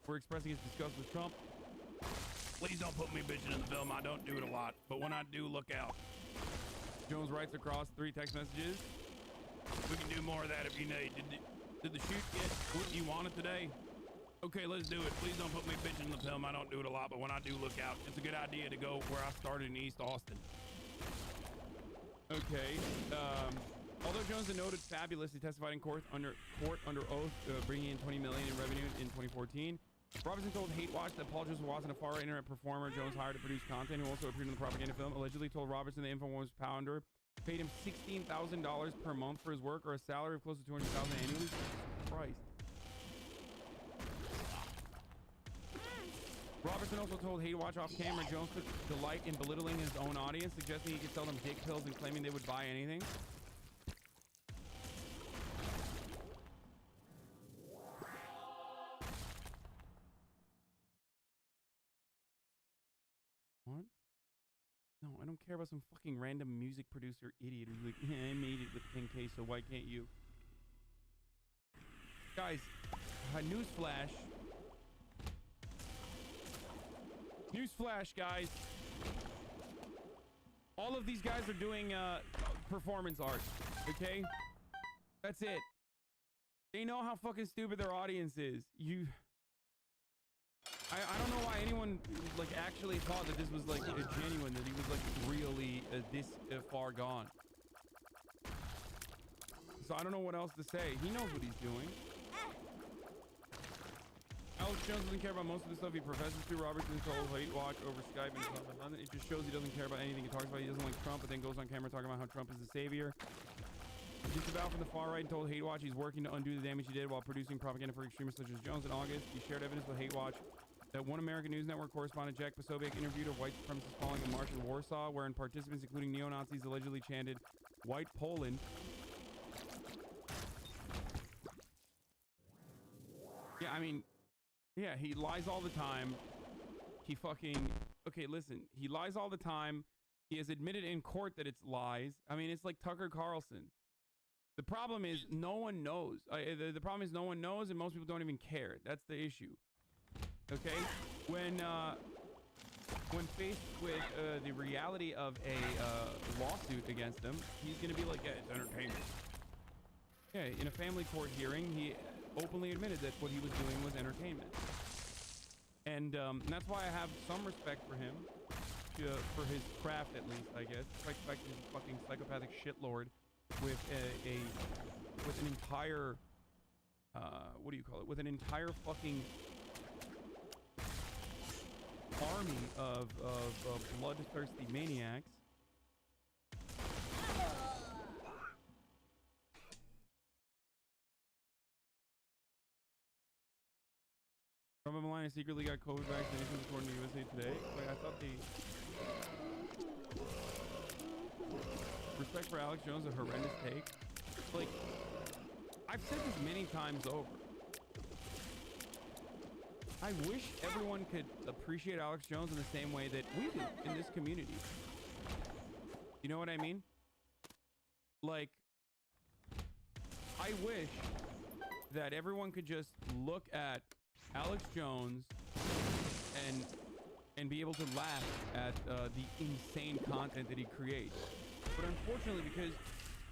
were expressing his disgust with Trump. Please don't put me bitching in the film. I don't do it a lot, but when I do, look out. Jones writes across 3 text messages. We can do more of that if you need. Did the shoot get what you wanted today? Okay, let's do it. Please don't put me bitching in the film. I don't do it a lot, but when I do, look out. It's a good idea to go where I started in East Austin. Okay. Although Jones is noted fabulous, he testified in court under oath, bringing in $20 million in revenue in 2014. Robertson told Hate Watch that Paul Joseph wasn't a far internet performer Jones hired to produce content, who also appeared in the propaganda film. Allegedly told Robertson the Infowars founder paid him $16,000 per month for his work, or a salary of close to $200,000 annually. Christ. Robertson also told Hate Watch off camera Jones took delight in belittling his own audience, suggesting he could sell them dick pills and claiming they would buy anything. What? No, I don't care about some fucking random music producer idiot who's like, I made it with 10K, so why can't you? Guys, newsflash. Newsflash, guys. All of these guys are doing performance art, okay? That's it. They know how fucking stupid their audience is. I don't know why anyone like actually thought that this was like genuine, that he was like really this far gone. So I don't know what else to say. He knows what he's doing. Alex Jones doesn't care about most of the stuff he professes to. Robertson told Hate Watch over Skype and stuff in London. It just shows he doesn't care about anything he talks about. He doesn't like Trump, but then goes on camera talking about how Trump is the savior. Disavowed from the far right and told Hate Watch he's working to undo the damage he did while producing propaganda for extremists such as Jones. In August, he shared evidence with Hate Watch that One American News Network correspondent Jack Posobiec interviewed a white supremacist following a march in Warsaw, wherein participants, including neo-Nazis, allegedly chanted "White Poland." Yeah, I mean, yeah, he lies all the time. He fucking... Okay, listen. He lies all the time. He has admitted in court that it's lies. I mean, it's like Tucker Carlson. The problem is no one knows. The problem is no one knows, and most people don't even care. That's the issue. Okay? When faced with the reality of a lawsuit against him, he's going to be like, yeah, it's entertainment. Yeah, in a family court hearing, he openly admitted that what he was doing was entertainment. And that's why I have some respect for him, for his craft at least, I guess. Despite the fact that he's a fucking psychopathic shitlord with with an entire, what do you call it? With an entire fucking army of bloodthirsty maniacs. Trump and Melania secretly got COVID vaccinations according to USA Today. Wait, I thought the respect for Alex Jones, a horrendous take. Like, I've said this many times over. I wish everyone could appreciate Alex Jones in the same way that we do in this community. You know what I mean? Like, I wish that everyone could just look at Alex Jones and be able to laugh at the insane content that he creates. But unfortunately, because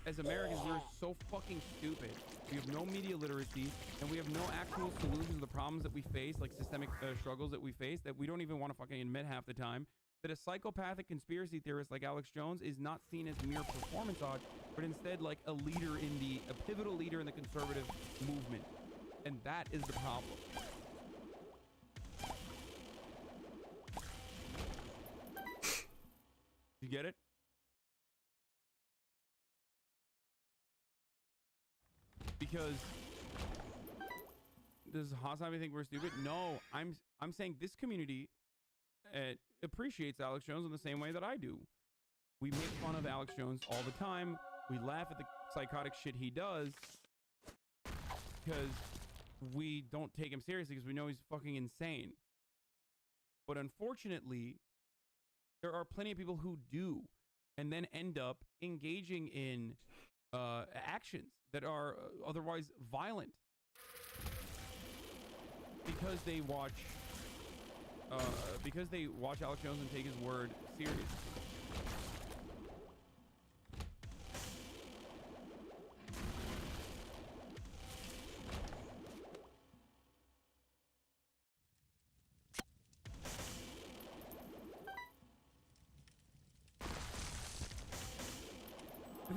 as Americans, we're so fucking stupid. We have no media literacy, and we have no actual solutions to the problems that we face, like systemic struggles that we face, that we don't even want to fucking admit half the time. That a psychopathic conspiracy theorist like Alex Jones is not seen as mere performance art, but instead like a pivotal leader in the conservative movement. And that is the problem. You get it? Because does Hassan think we're stupid? No, I'm saying this community appreciates Alex Jones in the same way that I do. We make fun of Alex Jones all the time. We laugh at the psychotic shit he does because we don't take him seriously because we know he's fucking insane. But unfortunately, there are plenty of people who do and then end up engaging in actions that are otherwise violent because they watch Alex Jones and take his word seriously.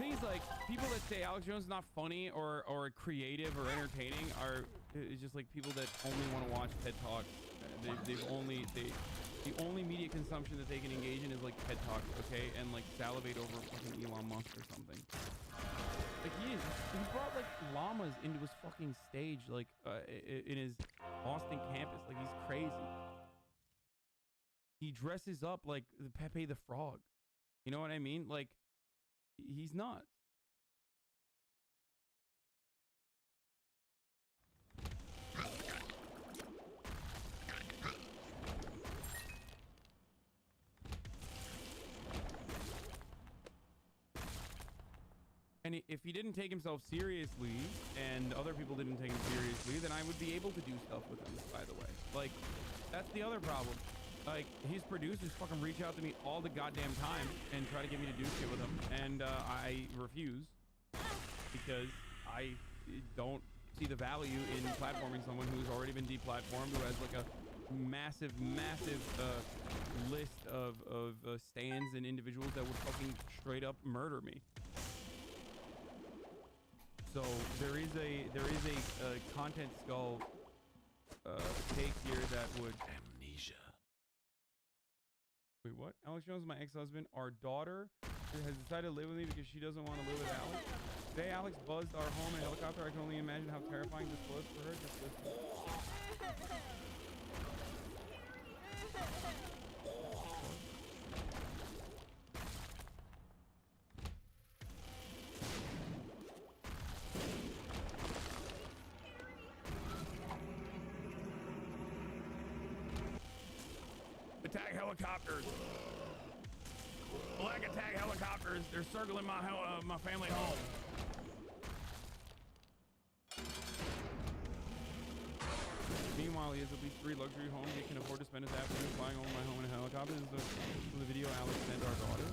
funny is like people that say Alex Jones is not funny or creative or entertaining are it's just like people that only want to watch TED Talks. The only media consumption that they can engage in is like TED Talk, okay, and like salivate over fucking Elon Musk or something. Like he brought like llamas into his fucking stage, like in his Austin campus. Like he's crazy. He dresses up like Pepe the Frog. You know what I mean? Like he's nuts. And if he didn't take himself seriously and other people didn't take him seriously, then I would be able to do stuff with him, by the way. Like, that's the other problem. Like, his producers fucking reach out to me all the goddamn time and try to get me to do shit with them. And I refuse because I don't see the value in platforming someone who's already been deplatformed, who has like a massive list of stands and individuals that would fucking straight up murder me. So there is a content skull take here that would amnesia. Wait, what? Alex Jones is my ex-husband. Our daughter has decided to live with me because she doesn't want to live with Alex. Today Alex buzzed our home in a helicopter. I can only imagine how terrifying this was for her. Just listen. Attack helicopters! Black attack helicopters! They're circling my family home. Meanwhile, he has at least 3 luxury homes. He can afford to spend his afternoon flying over my home in a helicopter. This is the video Alex sent our daughter.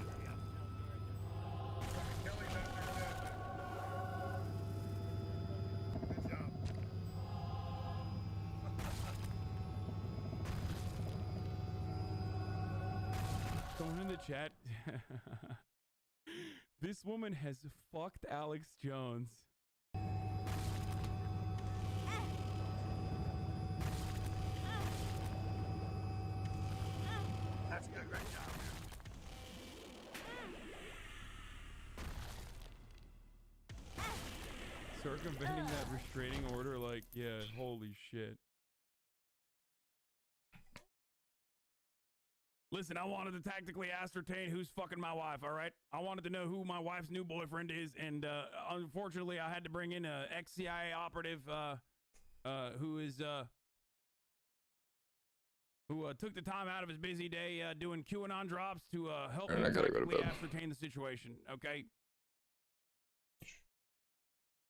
Someone in the chat. This woman has fucked Alex Jones. That's good, great job. Circumventing that restraining order, like, yeah, holy shit. Listen, I wanted to tactically ascertain who's fucking my wife, all right? I wanted to know who my wife's new boyfriend is, and unfortunately, I had to bring in a ex-CIA operative who took the time out of his busy day doing QAnon drops to help me tactically ascertain the situation, okay?